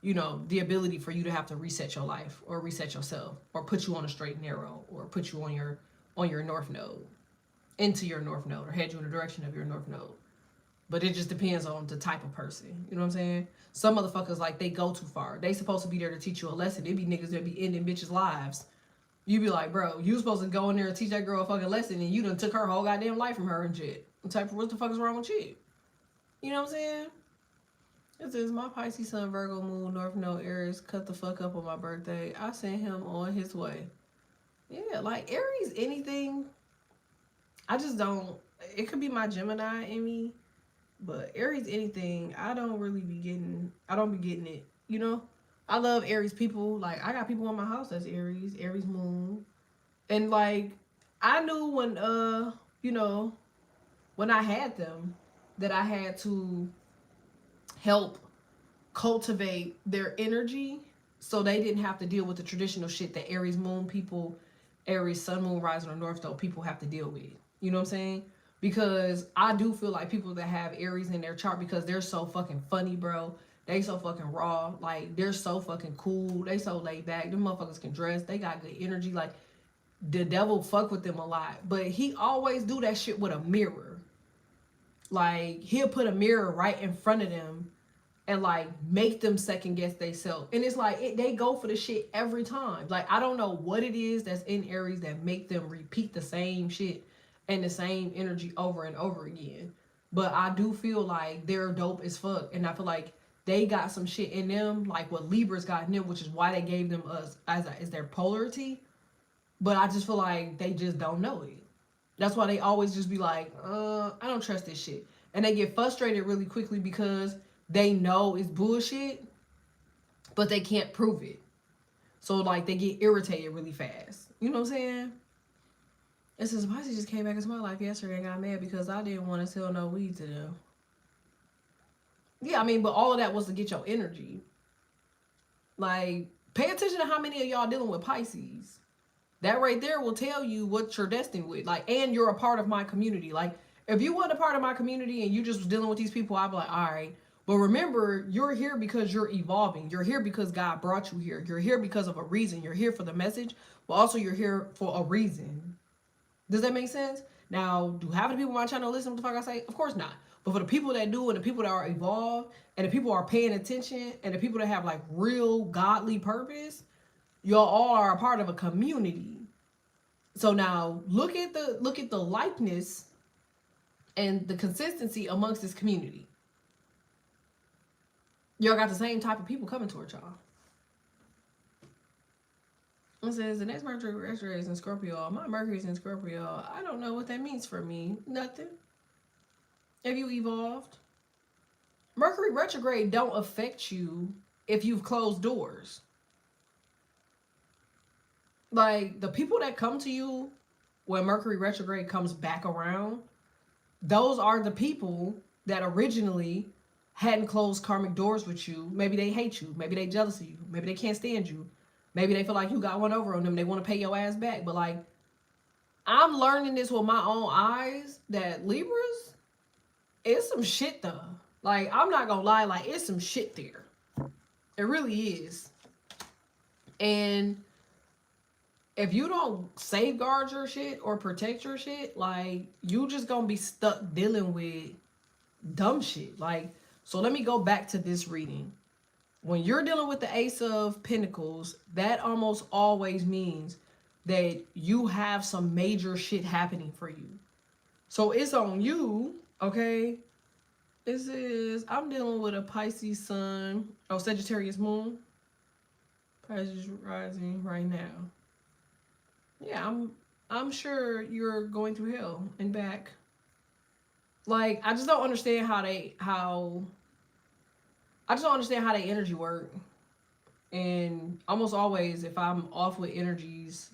the ability for you to have to reset your life, or reset yourself, or put you on a straight and narrow, or put you on your north node, into your north node, or head you in the direction of your north node. But it just depends on the type of person. You know what I'm saying? Some motherfuckers, like, they go too far. They supposed to be there to teach you a lesson. It be niggas that be ending bitches' lives. You be like, bro, you supposed to go in there and teach that girl a fucking lesson, and you done took her whole goddamn life from her and shit. What the fuck is wrong with you? You know what I'm saying? It says, my Pisces sun, Virgo moon, North Node, Aries, cut the fuck up on my birthday. I sent him on his way. Yeah, like, Aries, anything I just don't. It could be my Gemini in me, but Aries anything, I don't really be getting. I don't be getting it. You know, I love Aries people. Like I got people in my house that's Aries, Aries moon, and like I knew when you know when I had them that I had to help cultivate their energy so they didn't have to deal with the traditional shit that Aries moon people, Aries sun, moon, rising, or north node people have to deal with. You know what I'm saying? Because I do feel like people that have Aries in their chart, because they're so fucking funny, bro. They so fucking raw. Like, they're so fucking cool. They so laid back. Them motherfuckers can dress. They got good energy. Like, the devil fuck with them a lot. But he always do that shit with a mirror. Like, he'll put a mirror right in front of them and like make them second guess themselves. And it's like they go for the shit every time. Like I don't know what it is that's in Aries that make them repeat the same shit and the same energy over and over again. But I do feel like they're dope as fuck, and I feel like they got some shit in them, like what Libras got in them, which is why they gave them us as their polarity. But I just feel like they just don't know it. That's why they always just be like, I don't trust this shit. And they get frustrated really quickly because they know it's bullshit, but they can't prove it. So like they get irritated really fast. You know what I'm saying? It says Pisces just came back into my life yesterday and got mad because I didn't want to sell no weed to them. Yeah, I mean, but all of that was to get your energy. Like, pay attention to how many of y'all dealing with Pisces. That right there will tell you what you're destined with. Like, and you're a part of my community. Like, if you weren't a part of my community and you just was dealing with these people, I'd be like, all right. But remember, you're here because you're evolving. You're here because God brought you here. You're here because of a reason. You're here for the message, but also you're here for a reason. Does that make sense? Now, do half of the people on my channel listen to what the fuck I say? Of course not. But for the people that do, and the people that are evolved, and the people who are paying attention, and the people that have like real godly purpose, y'all all are a part of a community. So now look at the likeness and the consistency amongst this community. Y'all got the same type of people coming towards y'all. It says the next Mercury retrograde is in Scorpio. My Mercury's in Scorpio. I don't know what that means for me. Nothing. Have you evolved? Mercury retrograde don't affect you if you've closed doors. Like, the people that come to you when Mercury retrograde comes back around, those are the people that originally hadn't closed karmic doors with you. Maybe they hate you. Maybe they jealous of you. Maybe they can't stand you. Maybe they feel like you got one over on them. They want to pay your ass back. But like, I'm learning this with my own eyes that Libras, it's some shit though. Like, I'm not gonna lie, like, it's some shit there. It really is. And if you don't safeguard your shit or protect your shit, like, you just gonna be stuck dealing with dumb shit. Like, so let me go back to this reading. When you're dealing with the Ace of Pentacles, that almost always means that you have some major shit happening for you. So it's on you, okay? This is, I'm dealing with a Pisces sun, Sagittarius moon. Pisces rising right now. Yeah, I'm sure you're going through hell and back. Like, I just don't understand how they energy work. And almost always, if I'm off with energies,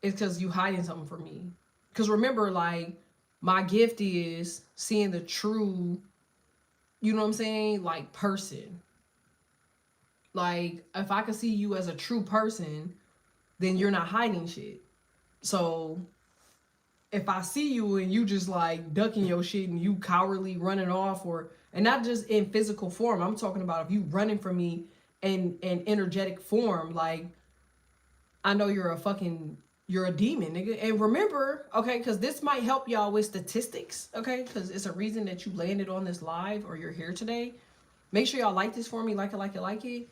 it's because you hiding something from me. Because remember, like, my gift is seeing the true, you know what I'm saying, like, person. Like, if I could see you as a true person, then you're not hiding shit. So if I see you and you just like ducking your shit and you cowardly running off, or, and not just in physical form, I'm talking about if you running from me in energetic form, like, I know you're a demon, nigga. And remember, okay, because this might help y'all with statistics, okay, because it's a reason that you landed on this live or you're here today. Make sure y'all like this for me, like it.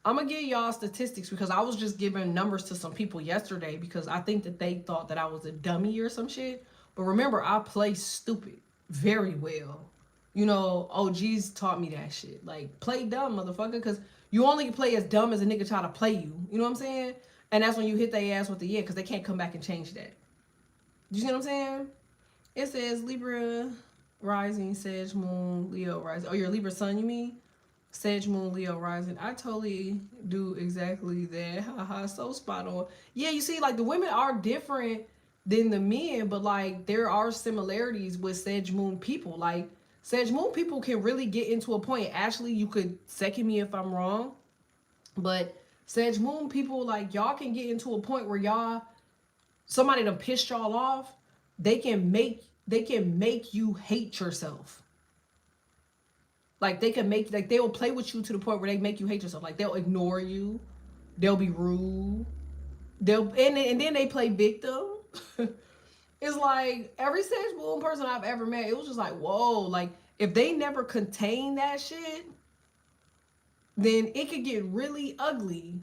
I'm gonna give y'all statistics because I was just giving numbers to some people yesterday because I think that they thought that I was a dummy or some shit. But remember, I play stupid very well. You know, OGs taught me that shit. Like, play dumb, motherfucker, because you only can play as dumb as a nigga try to play you. You know what I'm saying? And that's when you hit their ass with the yeah, because they can't come back and change that. You see what I'm saying? It says Libra rising, Sag moon, Leo rising. Oh, your Libra sun, you mean? Sag moon, Leo rising. I totally do exactly that. Haha, so spot on. Yeah, you see, like the women are different than the men, but like there are similarities with Sag moon people. Like Sag moon people can really get into a point. Actually, you could second me if I'm wrong, but Sag moon people, like y'all can get into a point where y'all, somebody done pissed y'all off, they can make you hate yourself. Like they can make, like they will play with you to the point where they make you hate yourself. Like they'll ignore you, they'll be rude, and then they play victim. It's like every Sage Moon person I've ever met, it was just like, whoa, like if they never contain that shit, then it could get really ugly.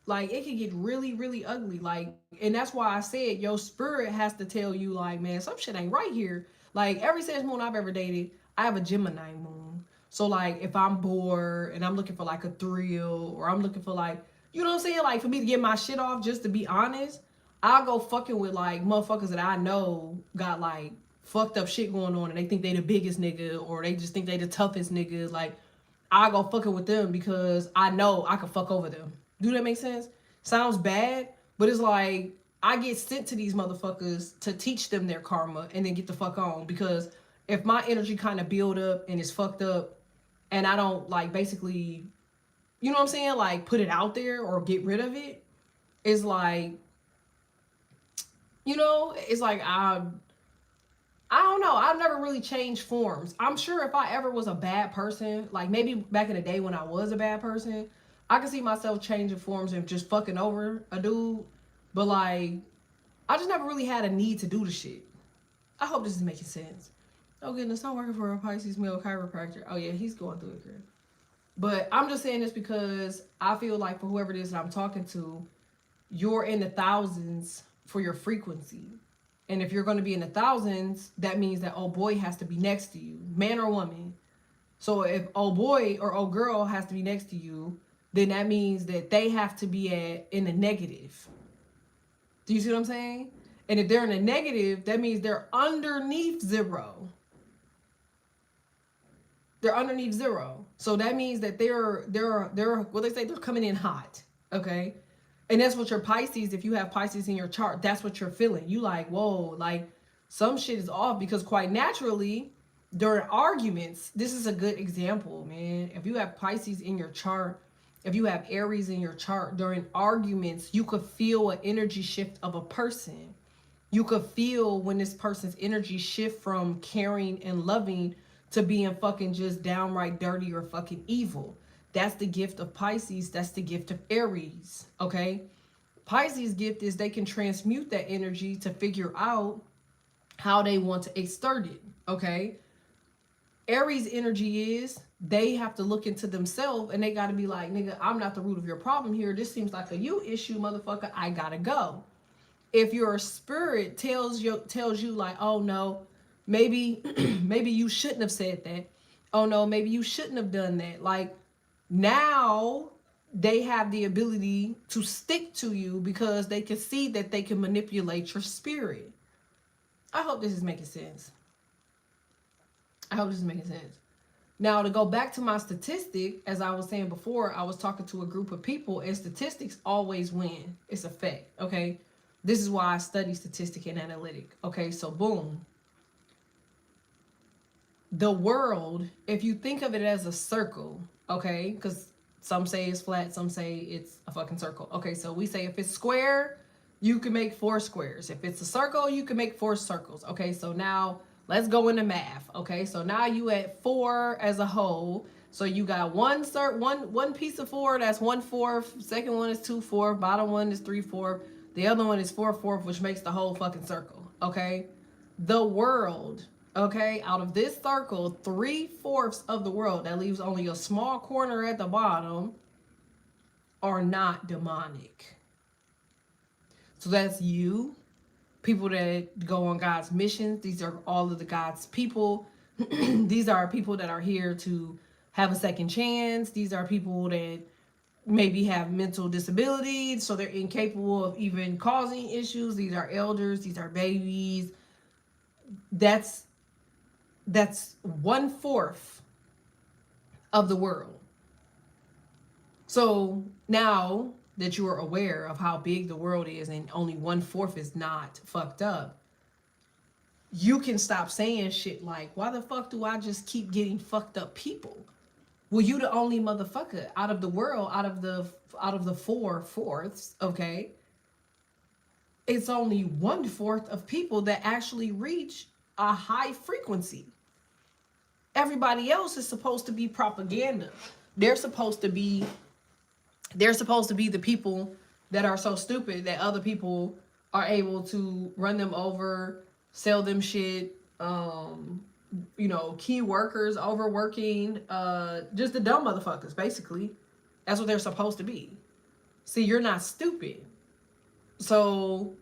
Like it could get really, really ugly. Like, and that's why I said your spirit has to tell you, like, man, some shit ain't right here. Like every Sag moon I've ever dated, I have a Gemini moon. So like if I'm bored and I'm looking for like a thrill, or I'm looking for like, you know what I'm saying? Like for me to get my shit off, just to be honest, I'll go fucking with like motherfuckers that I know got like fucked up shit going on and they think they the biggest nigga, or they just think they the toughest nigga. Like I go fucking with them because I know I can fuck over them. Do that make sense? Sounds bad, but it's like I get sent to these motherfuckers to teach them their karma and then get the fuck on. Because if my energy kind of build up and it's fucked up and I don't like basically, you know what I'm saying, like put it out there or get rid of it, it's like, you know, it's like I don't know. I've never really changed forms. I'm sure if I ever was a bad person, like maybe back in the day when I was a bad person, I could see myself changing forms and just fucking over a dude. But like, I just never really had a need to do the shit. I hope this is making sense. Oh goodness, I'm working for a Pisces male chiropractor. Oh yeah, he's going through it, girl. But I'm just saying this because I feel like for whoever it is that I'm talking to, you're in the thousands for your frequency. And if you're going to be in the thousands, that means that old boy has to be next to you, man or woman. So if old boy or old girl has to be next to you, then that means that they have to be in the negative. Do you see what I'm saying? And if they're in a negative, that means they're underneath zero. They're underneath zero. So that means that they're what they say, they're coming in hot. Okay. And that's what your Pisces, if you have Pisces in your chart, that's what you're feeling. You like, whoa, like some shit is off, because quite naturally during arguments, this is a good example, man. If you have Pisces in your chart, if you have Aries in your chart, during arguments, you could feel an energy shift of a person. You could feel when this person's energy shift from caring and loving to being fucking just downright dirty or fucking evil. That's the gift of Pisces. That's the gift of Aries. Okay. Pisces' gift is they can transmute that energy to figure out how they want to exert it. Okay. Aries energy is they have to look into themselves and they got to be like, nigga, I'm not the root of your problem here. This seems like a you issue, motherfucker. I gotta go. If your spirit tells you like, oh no, maybe maybe you shouldn't have said that. Oh no, maybe you shouldn't have done that. Like now they have the ability to stick to you because they can see that they can manipulate your spirit. I hope this is making sense. I hope this is making sense. Now, to go back to my statistic, as I was saying before, I was talking to a group of people, and statistics always win. It's a fact, okay? This is why I study statistic and analytic. Okay, so boom. The world, if you think of it as a circle, okay, because some say it's flat, some say it's a fucking circle. Okay, so we say if it's square, you can make 4 squares. If it's a circle, you can make 4 circles. Okay, so now let's go into math. Okay, so now you at 4 as a whole. So you got one piece of 4, that's 1/4. Second one is 2/4. Bottom one is 3/4. The other one is 4/4, which makes the whole fucking circle. Okay, the world. Okay, out of this circle, 3/4 of the world, that leaves only a small corner at the bottom, are not demonic. So that's you, people that go on God's missions. These are all of the God's people. These are people that are here to have a second chance. These are people that maybe have mental disabilities, so they're incapable of even causing issues. These are elders. These are babies. That's 1/4 of the world. So now that you are aware of how big the world is and only 1/4 is not fucked up, you can stop saying shit like, why the fuck do I just keep getting fucked up people? Well, you the only motherfucker out of the world, out of the 4/4, okay? It's only 1/4 of people that actually reach a high frequency. Everybody else is supposed to be propaganda. They're supposed to be the people that are so stupid that other people are able to run them over, sell them shit, key workers, overworking, just the dumb motherfuckers, basically. That's what they're supposed to be. See, you're not stupid. So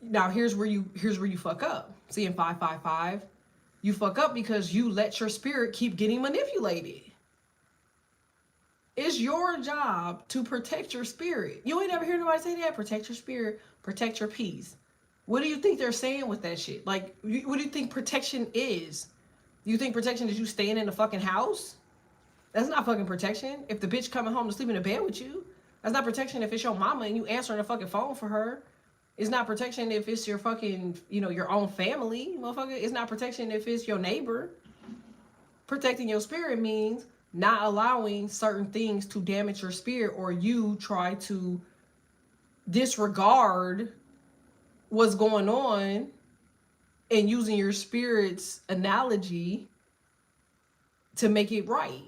now here's where you fuck up. See, in 555, you fuck up because you let your spirit keep getting manipulated. It's your job to protect your spirit. You ain't never hear nobody say that. Protect your spirit, protect your peace. What do you think they're saying with that shit? Like, what do you think protection is? You think protection is you staying in the fucking house? That's not fucking protection. If the bitch coming home to sleep in the bed with you, that's not protection. If it's your mama and you answering the fucking phone for her, it's not protection. If it's your fucking, your own family, motherfucker. It's not protection if it's your neighbor. Protecting your spirit means not allowing certain things to damage your spirit, or you try to disregard what's going on and using your spirit's analogy to make it right.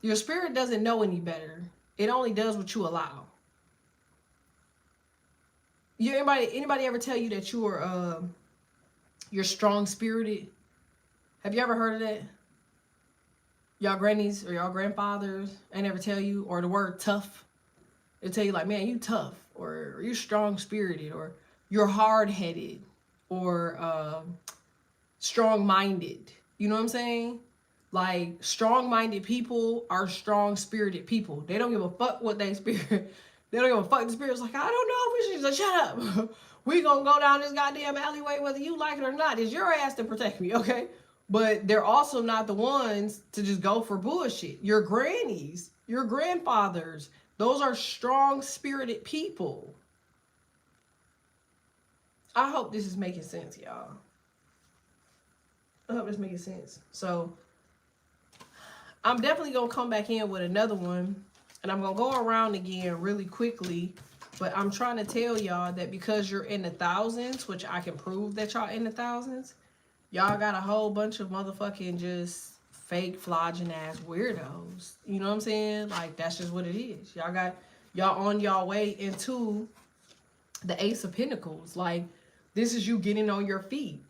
Your spirit doesn't know any better. It only does what you allow. Anybody ever tell you that you're strong spirited? Have you ever heard of that? Y'all grannies or y'all grandfathers ain't ever tell you, or the word tough. They'll tell you like, man, you tough, or you're strong spirited, or you're hard headed, or strong minded. You know what I'm saying? Like, strong minded people are strong spirited people. They don't give a fuck what they spirit. They don't give a fuck. The spirit's like, I don't know if we should just shut up. We gonna go down this goddamn alleyway whether you like it or not. It's your ass to protect me, okay? But they're also not the ones to just go for bullshit. Your grannies, your grandfathers, those are strong spirited people. I hope this is making sense, y'all. I hope it's making sense. So I'm definitely gonna come back in with another one, and I'm gonna go around again really quickly. But I'm trying to tell y'all that because you're in the thousands, which I can prove that y'all in the thousands, y'all got a whole bunch of motherfucking just fake flogging ass weirdos. You know what I'm saying? Like, that's just what it is. Y'all on y'all way into the Ace of Pentacles. Like, this is you getting on your feet.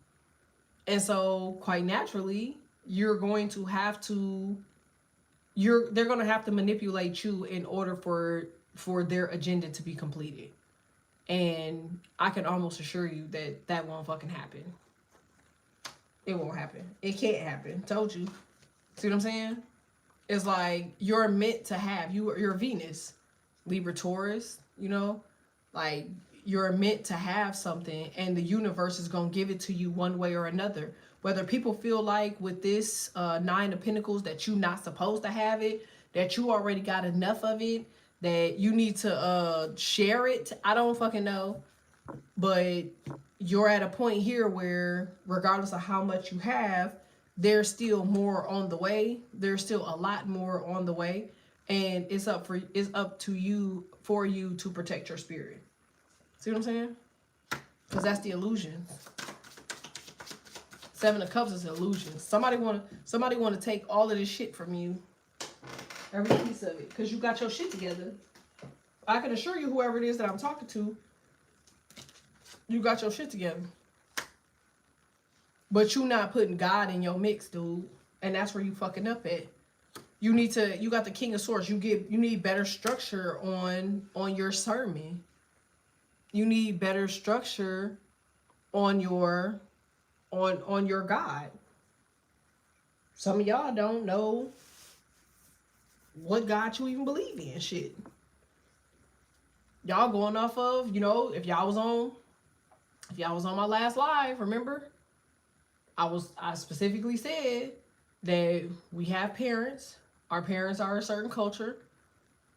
And so, quite naturally, they're going to have to manipulate you in order for their agenda to be completed. And I can almost assure you that won't fucking happen. It won't happen. It can't happen. Told you. See what I'm saying? It's like you're meant to have. You're Venus, Libra, Taurus. Like, you're meant to have something, and the universe is gonna give it to you one way or another. Whether people feel like with this Nine of Pentacles that you're not supposed to have it, that you already got enough of it, that you need to share it. I don't fucking know. But you're at a point here where regardless of how much you have, there's still more on the way. There's still a lot more on the way. And it's up to you to protect your spirit. See what I'm saying? Because that's the illusion. Seven of Cups is an illusion. Somebody want to take all of this shit from you. Every piece of it. Because you got your shit together. I can assure you, whoever it is that I'm talking to, you got your shit together. But you not putting God in your mix, dude. And that's where you fucking up at. You got the King of Swords. You need better structure on your sermon. You need better structure on your God. Some of y'all don't know what God you even believe in. Shit. Y'all going off of, if y'all was on If y'all was on my last live, remember? I specifically said that we have parents. Our parents are a certain culture.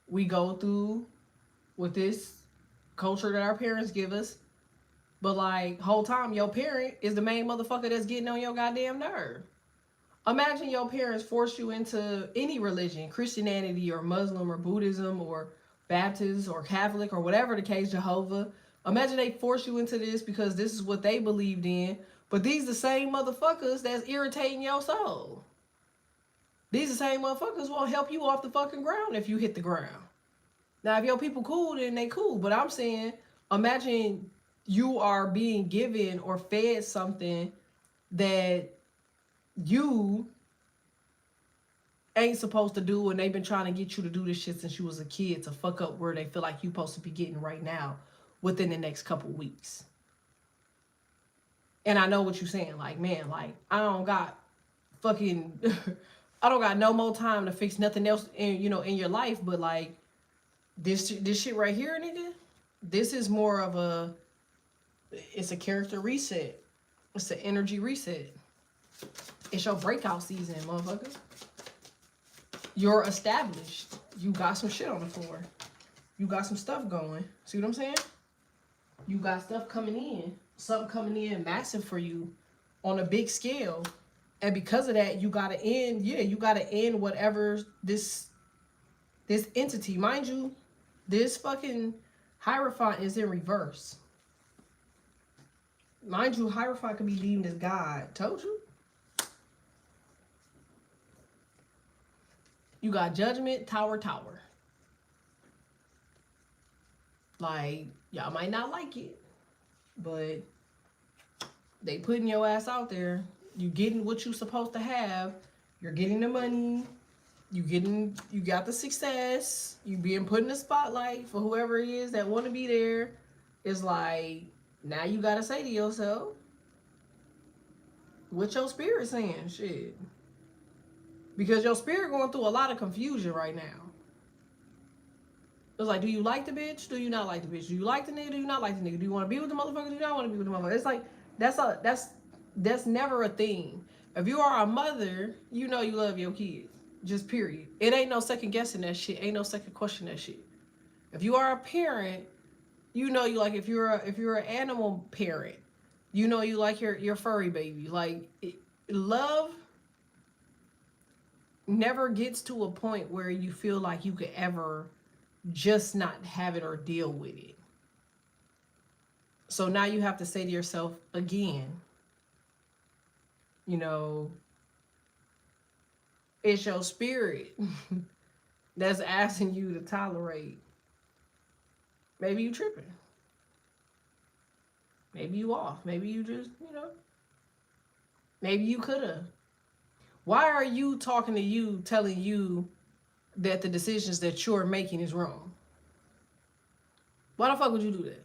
We go through with this culture that our parents give us. But like whole time your parent is the main motherfucker that's getting on your goddamn nerve. Imagine your parents force you into any religion, Christianity or Muslim or Buddhism or Baptist or Catholic or whatever the case, Jehovah. Imagine they force you into this because this is what they believed in. But these the same motherfuckers that's irritating your soul. These the same motherfuckers won't help you off the fucking ground if you hit the ground. Now, if your people cool, then they cool. But I'm saying, imagine you are being given or fed something that you ain't supposed to do, and they've been trying to get you to do this shit since you was a kid to fuck up where they feel like you supposed to be getting right now within the next couple weeks. And I know what you're saying, like, man, like, I don't got fucking I don't got no more time to fix nothing else in, you know, in your life, but like this shit right here, nigga, this is more of a, it's a character reset. It's an energy reset. It's your breakout season, motherfucker. You're established. You got some shit on the floor. You got some stuff going. See what I'm saying? You got stuff coming in. Something coming in massive for you on a big scale. And because of that, you gotta end, you gotta end whatever this entity. Mind you, this fucking Hierophant is in reverse. Mind you, Hierophant could be deemed as God. Told you. You got Judgment, Tower. Like, y'all might not like it, but they putting your ass out there. You getting what you supposed to have. You're getting the money. You got the success. You being put in the spotlight for whoever it is that want to be there. It's like, now you got to say to yourself, what your spirit saying? Shit. Because your spirit going through a lot of confusion right now. It's like, do you like the bitch? Do you not like the bitch? Do you like the nigga? Do you not like the nigga? Do you want to be with the motherfucker? Do you not want to be with the motherfucker? It's like, that's never a thing. If you are a mother, you know you love your kids. Just period. It ain't no second guessing that shit. Ain't no second question that shit. If you are a parent, you know you like, if you're an animal parent, you know you like your furry baby. Like, love never gets to a point where you feel like you could ever just not have it or deal with it. So now you have to say to yourself again, you know, it's your spirit that's asking you to tolerate. Maybe you tripping. Maybe you off. Maybe you just, you know, maybe you coulda. Why are you talking to you, telling you that the decisions that you're making is wrong? Why the fuck would you do that?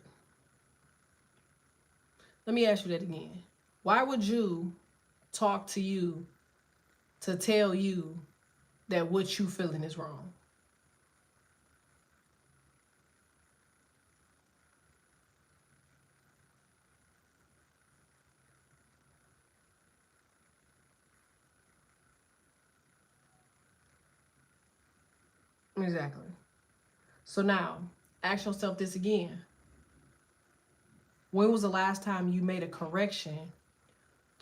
Let me ask you that again. Why would you talk to you to tell you that what you feeling is wrong? Exactly. So now, ask yourself this again. When was the last time you made a correction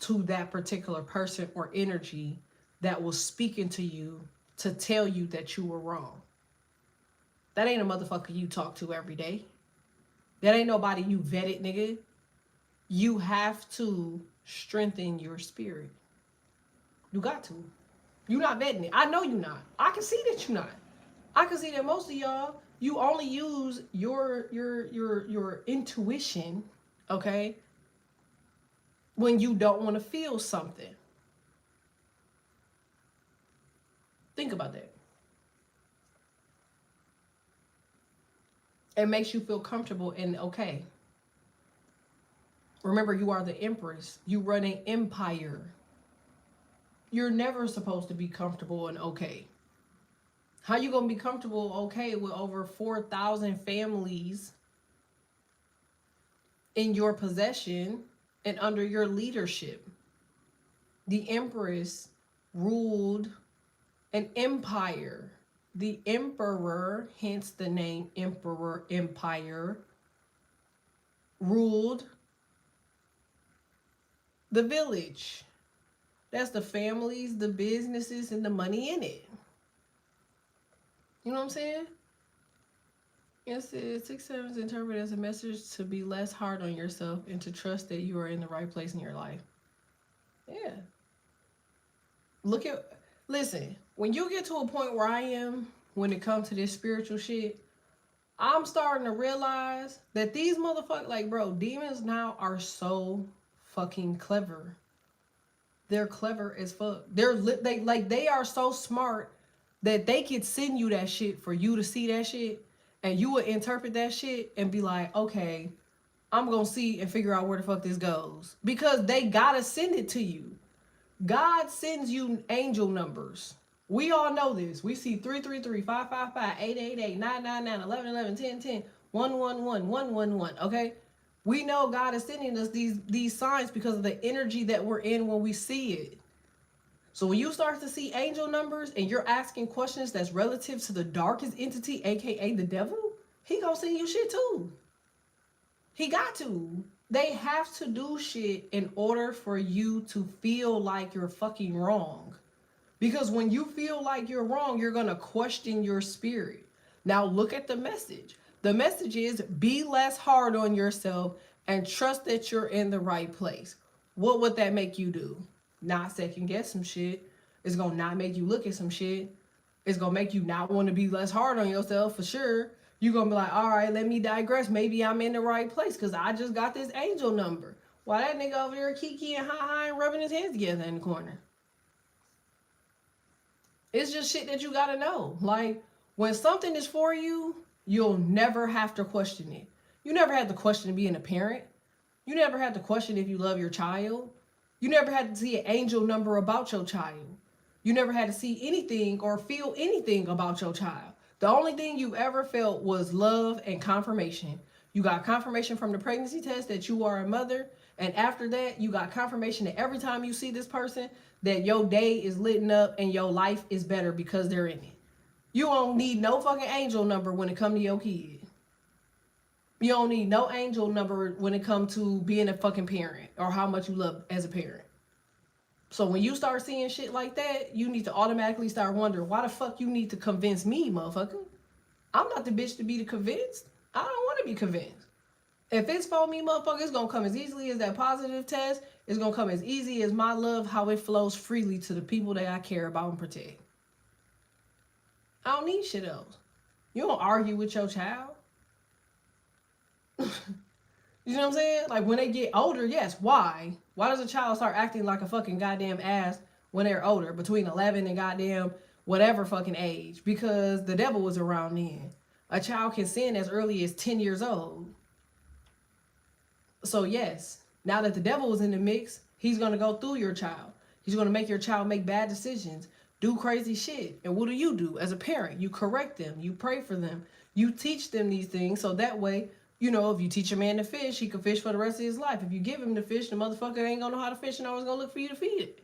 to that particular person or energy that was speaking to you to tell you that you were wrong? That ain't a motherfucker you talk to every day. That ain't nobody you vetted, nigga. You have to strengthen your spirit. You got to. You not vetting it. I know you not. I can see that you not. I can see that most of y'all, you only use your intuition, okay, when you don't want to feel something. Think about that. It makes you feel comfortable and okay. Remember, you are the empress. You run an empire. You're never supposed to be comfortable and okay. How you gonna be comfortable, okay, with over 4,000 families in your possession and under your leadership. The Empress ruled an empire. The Emperor, hence the name Emperor Empire, ruled the village. That's the families, the businesses, and the money in it. You know what I'm saying? Yes, 6-7 is interpreted as a message to be less hard on yourself and to trust that you are in the right place in your life. Yeah. Listen, when you get to a point where I am, when it comes to this spiritual shit, I'm starting to realize that these motherfuckers, like, bro, demons now are so fucking clever. They're clever as fuck. They are so smart that they could send you that shit for you to see that shit, and you would interpret that shit and be like, okay, I'm gonna see and figure out where the fuck this goes, because they gotta send it to you. God sends you angel numbers. We all know this. We see 333, 555, 888, 999, 1111, 1010, 111, 111. Okay? We know God is sending us these signs because of the energy that we're in when we see it. So when you start to see angel numbers and you're asking questions that's relative to the darkest entity, aka the devil, he gonna send you shit too. He got to. They have to do shit in order for you to feel like you're fucking wrong. Because when you feel like you're wrong, you're going to question your spirit. Now look at the message. The message is be less hard on yourself and trust that you're in the right place. What would that make you do? Not second guess some shit. It's going to not make you look at some shit. It's going to make you not want to be less hard on yourself for sure. You're going to be like, all right, let me digress. Maybe I'm in the right place because I just got this angel number. While that nigga over there kiki and ha-ha and rubbing his hands together in the corner. It's just shit that you got to know. Like, when something is for you, you'll never have to question it. You never had to question being a parent. You never had to question if you love your child. You never had to see an angel number about your child. You never had to see anything or feel anything about your child. The only thing you ever felt was love and confirmation. You got confirmation from the pregnancy test that you are a mother. And after that, you got confirmation that every time you see this person, that your day is lit up and your life is better because they're in it. You don't need no fucking angel number when it comes to your kid. You don't need no angel number when it comes to being a fucking parent or how much you love as a parent. So when you start seeing shit like that, you need to automatically start wondering, why the fuck you need to convince me, motherfucker? I'm not the bitch to be convinced. I don't want to be convinced. If it's for me, motherfucker, it's going to come as easily as that positive test. It's going to come as easy as my love, how it flows freely to the people that I care about and protect. I don't need shit else. You don't argue with your child. You know what I'm saying? Like, when they get older, yes, why? Why does a child start acting like a fucking goddamn ass when they're older, between 11 and goddamn whatever fucking age? Because the devil was around then. A child can sin as early as 10 years old. So yes, now that the devil is in the mix, he's going to go through your child. He's going to make your child make bad decisions, do crazy shit. And what do? As a parent, you correct them. You pray for them. You teach them these things so that way, you know, if you teach a man to fish, he can fish for the rest of his life. If you give him the fish, the motherfucker ain't gonna know how to fish and always gonna look for you to feed it.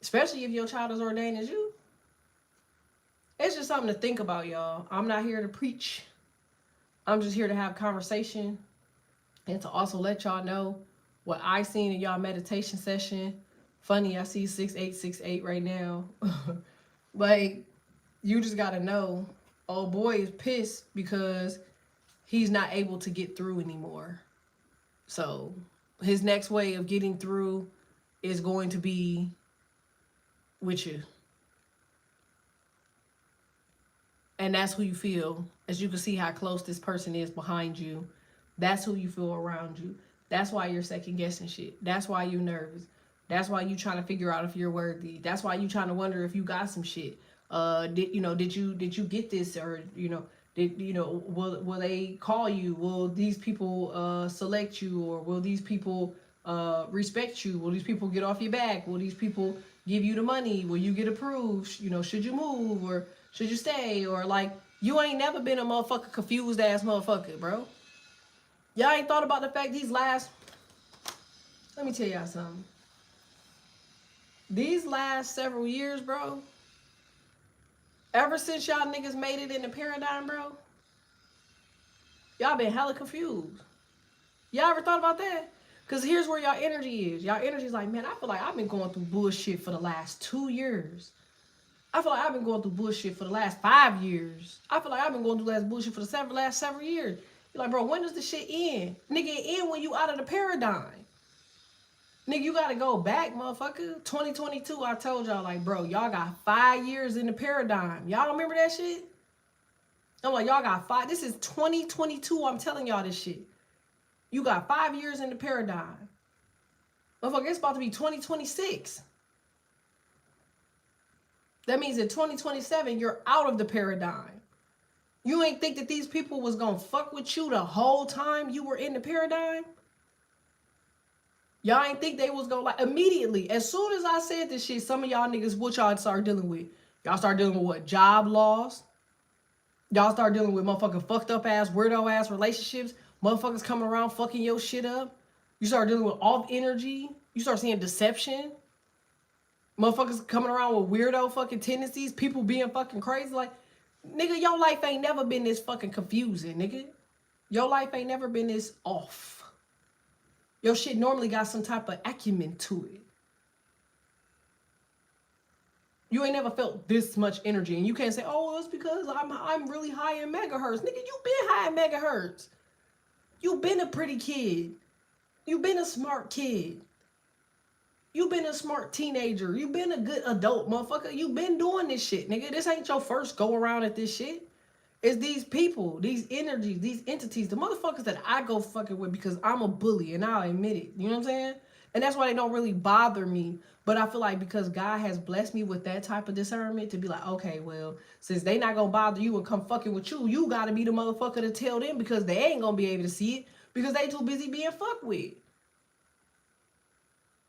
Especially if your child is ordained as you. It's just something to think about, y'all. I'm not here to preach. I'm just here to have conversation and to also let y'all know what I seen in y'all meditation session. Funny, I see 6868 right now. Like, you just gotta know, old boy is pissed because he's not able to get through anymore. So his next way of getting through is going to be with you. And that's who you feel. As you can see how close this person is behind you. That's who you feel around you. That's why you're second guessing shit. That's why you're nervous. That's why you're trying to figure out if you're worthy. That's why you're trying to wonder if you got some shit. Did you get this, or will they call you? Will these people select you, or will these people respect you? Will these people get off your back? Will these people give you the money? Will you get approved? You know, should you move or should you stay? Or like, you ain't never been a motherfucker confused ass motherfucker, bro. Y'all ain't thought about the fact these last, let me tell y'all something. These last several years, bro, ever since y'all niggas made it in the paradigm, bro, y'all been hella confused. Y'all ever thought about that? Because here's where y'all energy is. Y'all energy is like, man, I feel like I've been going through bullshit for the last 2 years. I feel like I've been going through bullshit for the last 5 years. I feel like I've been going through last bullshit for the last several years. You're like, bro, when does the shit end? Nigga, it end when you out of the paradigm. Nigga, you gotta go back, motherfucker. 2022, I told y'all, like, bro, y'all got 5 years in the paradigm. Y'all don't remember that shit? I'm like, y'all got 5. This is 2022. I'm telling y'all this shit. You got 5 years in the paradigm. Motherfucker, it's about to be 2026. That means in 2027, you're out of the paradigm. You ain't think that these people was gonna fuck with you the whole time you were in the paradigm? Y'all ain't think they was gonna, like, immediately, as soon as I said this shit, some of y'all niggas, what y'all start dealing with? Y'all start dealing with what? Job loss. Y'all start dealing with motherfucking fucked up ass, weirdo ass relationships. Motherfuckers coming around fucking your shit up. You start dealing with off energy. You start seeing deception. Motherfuckers coming around with weirdo fucking tendencies. People being fucking crazy. Like, nigga, your life ain't never been this fucking confusing, nigga. Your life ain't never been this off. Your shit normally got some type of acumen to it. You ain't never felt this much energy. And you can't say, oh, well, it's because I'm really high in megahertz. Nigga, you been high in megahertz. You been a pretty kid. You been a smart kid. You been a smart teenager. You been a good adult, motherfucker. You been doing this shit, nigga. This ain't your first go around at this shit. It's these people, these energies, these entities, the motherfuckers that I go fucking with because I'm a bully and I'll admit it. You know what I'm saying? And that's why they don't really bother me. But I feel like because God has blessed me with that type of discernment to be like, okay, well, since they not gonna bother you and come fucking with you, you gotta be the motherfucker to tell them because they ain't gonna be able to see it because they too busy being fucked with.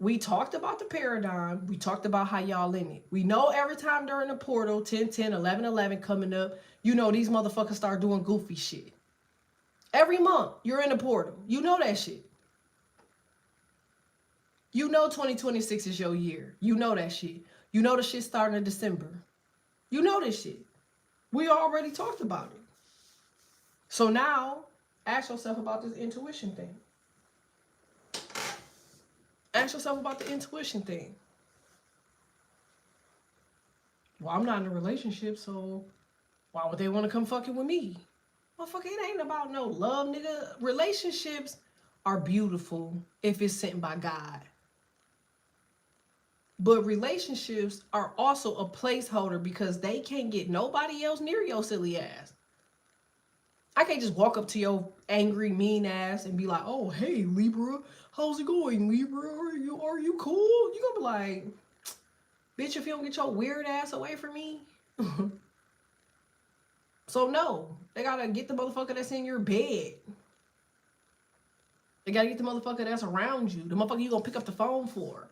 We talked about the paradigm. We talked about how y'all in it. We know every time during the portal, 10-10, 11-11 coming up, you know these motherfuckers start doing goofy shit. Every month, you're in the portal. You know that shit. You know 2026 is your year. You know that shit. You know the shit starting in December. You know this shit. We already talked about it. So now, ask yourself about this intuition thing. Ask yourself about the intuition thing. Well, I'm not in a relationship, so why would they want to come fucking with me? Motherfucker, it ain't about no love, nigga. Relationships are beautiful if it's sent by God. But relationships are also a placeholder because they can't get nobody else near your silly ass. I can't just walk up to your angry, mean ass and be like, oh, hey, Libra, how's it going, Libra? Are you cool? You gonna be like, bitch, if you don't get your weird ass away from me. So no, they gotta get the motherfucker that's in your bed. They gotta get the motherfucker that's around you. The motherfucker you gonna pick up the phone for.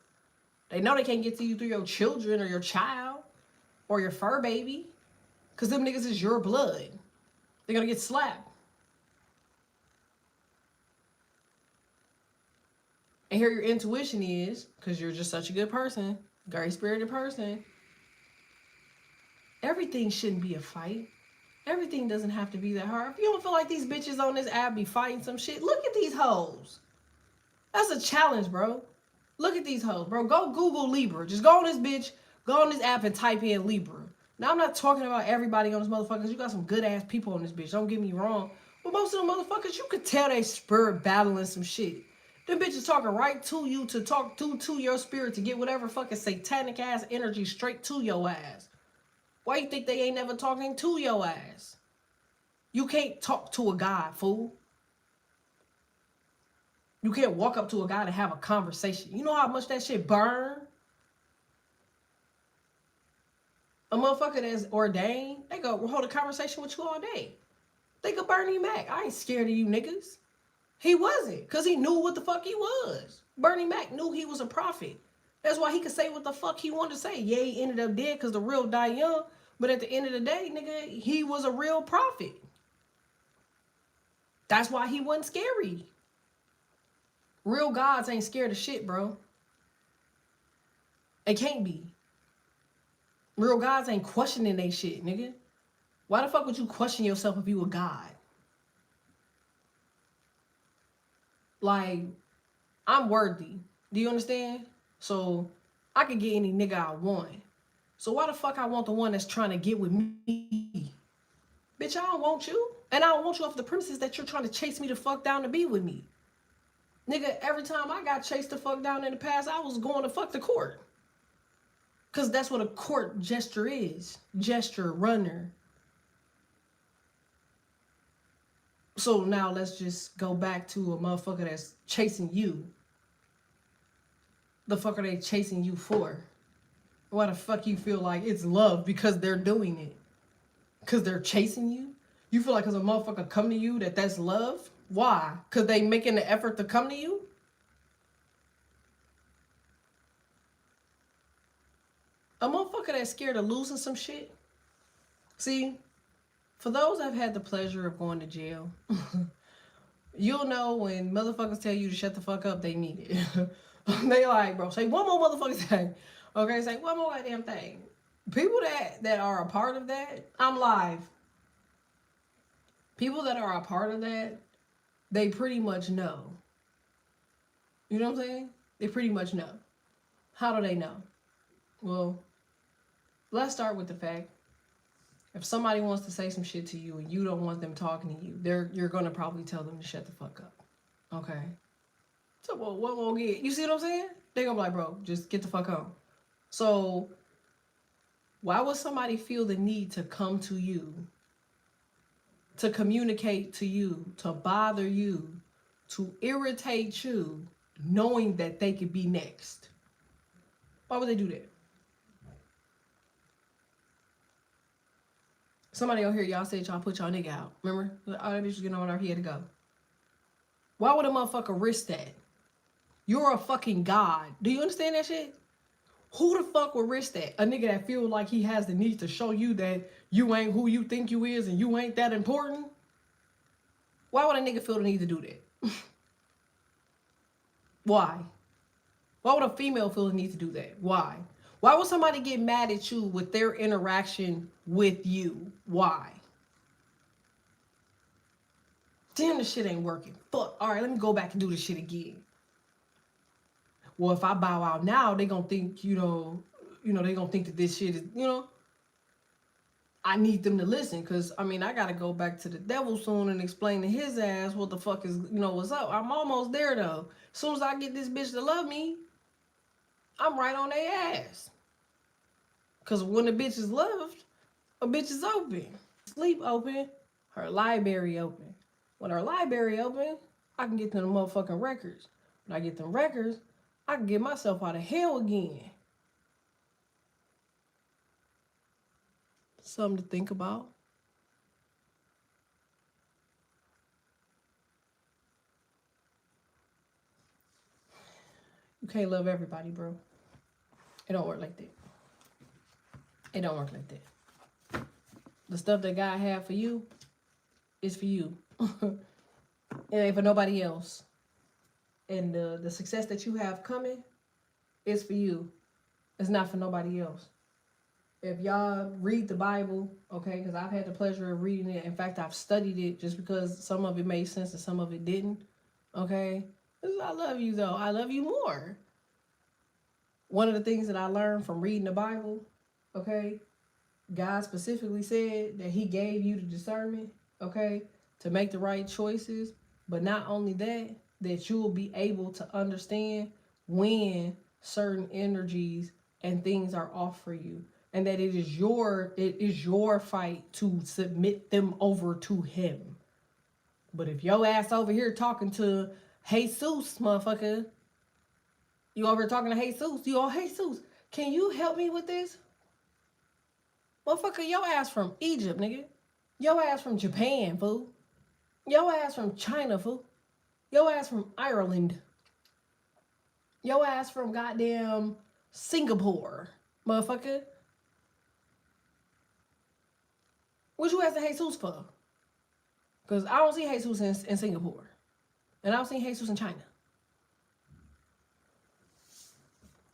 They know they can't get to you through your children or your child or your fur baby. Cause them niggas is your blood. They're gonna get slapped. And here your intuition is, because you're just such a good person, very spirited person. Everything shouldn't be a fight. Everything doesn't have to be that hard. If you don't feel like these bitches on this app be fighting some shit, look at these hoes. That's a challenge, bro. Look at these hoes, bro. Go Google Libra. Just go on this bitch, go on this app and type in Libra. Now, I'm not talking about everybody on this motherfucker. You got some good-ass people on this bitch. Don't get me wrong. But most of them motherfuckers, you could tell they spirit battling some shit. Them bitches talking right to you to talk to your spirit to get whatever fucking satanic-ass energy straight to your ass. Why you think they ain't never talking to your ass? You can't talk to a God, fool. You can't walk up to a guy and have a conversation. You know how much that shit burn? A motherfucker that's ordained, they go hold a conversation with you all day. They could Bernie Mac. I ain't scared of you niggas. He wasn't, because he knew what the fuck he was. Bernie Mac knew he was a prophet. That's why he could say what the fuck he wanted to say. Yeah, he ended up dead because the real die young. But at the end of the day, nigga, he was a real prophet. That's why he wasn't scary. Real gods ain't scared of shit, bro. They can't be. Real gods ain't questioning they shit, nigga. Why the fuck would you question yourself if you a god? Like, I'm worthy. Do you understand? So, I can get any nigga I want. So why the fuck I want the one that's trying to get with me? Bitch, I don't want you. And I don't want you off the premises that you're trying to chase me the fuck down to be with me. Nigga, every time I got chased the fuck down in the past, I was going to fuck the court. Because that's what a court gesture is. Gesture, runner. So now let's just go back to a motherfucker that's chasing you. The fuck are they chasing you for? Why the fuck you feel like it's love because they're doing it? Because they're chasing you? You feel like because a motherfucker come to you that's love? Why? Because they making the effort to come to you? A motherfucker that's scared of losing some shit. See, for those that have had the pleasure of going to jail, you'll know when motherfuckers tell you to shut the fuck up, they mean it. They like, bro, say one more motherfucking thing. Okay, say one more goddamn thing. People that are a part of that, I'm live. People that are a part of that, they pretty much know. You know what I'm saying? They pretty much know. How do they know? Well, let's start with the fact, if somebody wants to say some shit to you and you don't want them talking to you, you're going to probably tell them to shut the fuck up. Okay? So, well, what will get? You see what I'm saying? They're going to be like, bro, just get the fuck on. So, why would somebody feel the need to come to you, to communicate to you, to bother you, to irritate you, knowing that they could be next? Why would they do that? Somebody over here, y'all said y'all put y'all nigga out. Remember? All that bitch getting on our head to go. Why would a motherfucker risk that? You're a fucking god. Do you understand that shit? Who the fuck would risk that? A nigga that feel like he has the need to show you that you ain't who you think you is and you ain't that important? Why would a nigga feel the need to do that? Why? Why would a female feel the need to do that? Why? Why would somebody get mad at you with their interaction with you? Why? Damn, this shit ain't working. Fuck. All right, let me go back and do this shit again. Well, if I bow out now, they gonna think, they gonna think that this shit is, I need them to listen, because, I gotta go back to the devil soon and explain to his ass what the fuck is, what's up. I'm almost there, though. As soon as I get this bitch to love me, I'm right on their ass. Because when a bitch is loved, a bitch is open. Sleep open, her library open. When her library open, I can get them motherfucking records. When I get them records, I can get myself out of hell again. Something to think about. You can't love everybody, bro. It don't work like that. It don't work like that. The stuff that God had for you is for you. It ain't for nobody else. And the success that you have coming is for you. It's not for nobody else. If y'all read the Bible, okay, because I've had the pleasure of reading it. In fact, I've studied it just because some of it made sense and some of it didn't, okay? I love you, though. I love you more. One of the things that I learned from reading the Bible, okay, God specifically said that he gave you the discernment, okay, to make the right choices. But not only that, that you will be able to understand when certain energies and things are off for you. And that it is your fight to submit them over to him. But if your ass over here talking to Jesus, motherfucker, you over here talking to Jesus, Jesus, can you help me with this? Motherfucker, your ass from Egypt, nigga. Your ass from Japan, fool. Your ass from China, fool. Your ass from Ireland. Your ass from goddamn Singapore, motherfucker. What you asking Jesus for? Because I don't see Jesus in Singapore. And I don't see Jesus in China.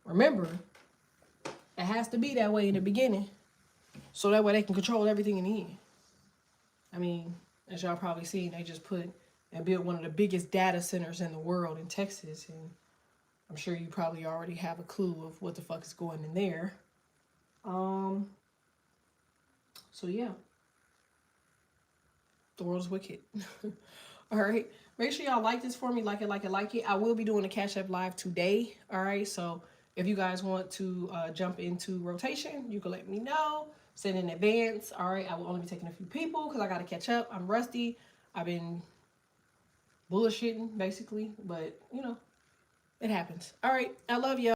Remember, it has to be that way in the beginning. So that way they can control everything in the end. I mean, as y'all probably seen, they just put and built one of the biggest data centers in the world in Texas. And I'm sure you probably already have a clue of what the fuck is going in there. So yeah. The world is wicked. All right. Make sure y'all like this for me. Like it. I will be doing a Cash App Live today. All right. So if you guys want to jump into rotation, you can let me know. Send in advance. All right. I will only be taking a few people because I got to catch up. I'm rusty. I've been bullshitting basically. But, you know, it happens. All right. I love y'all.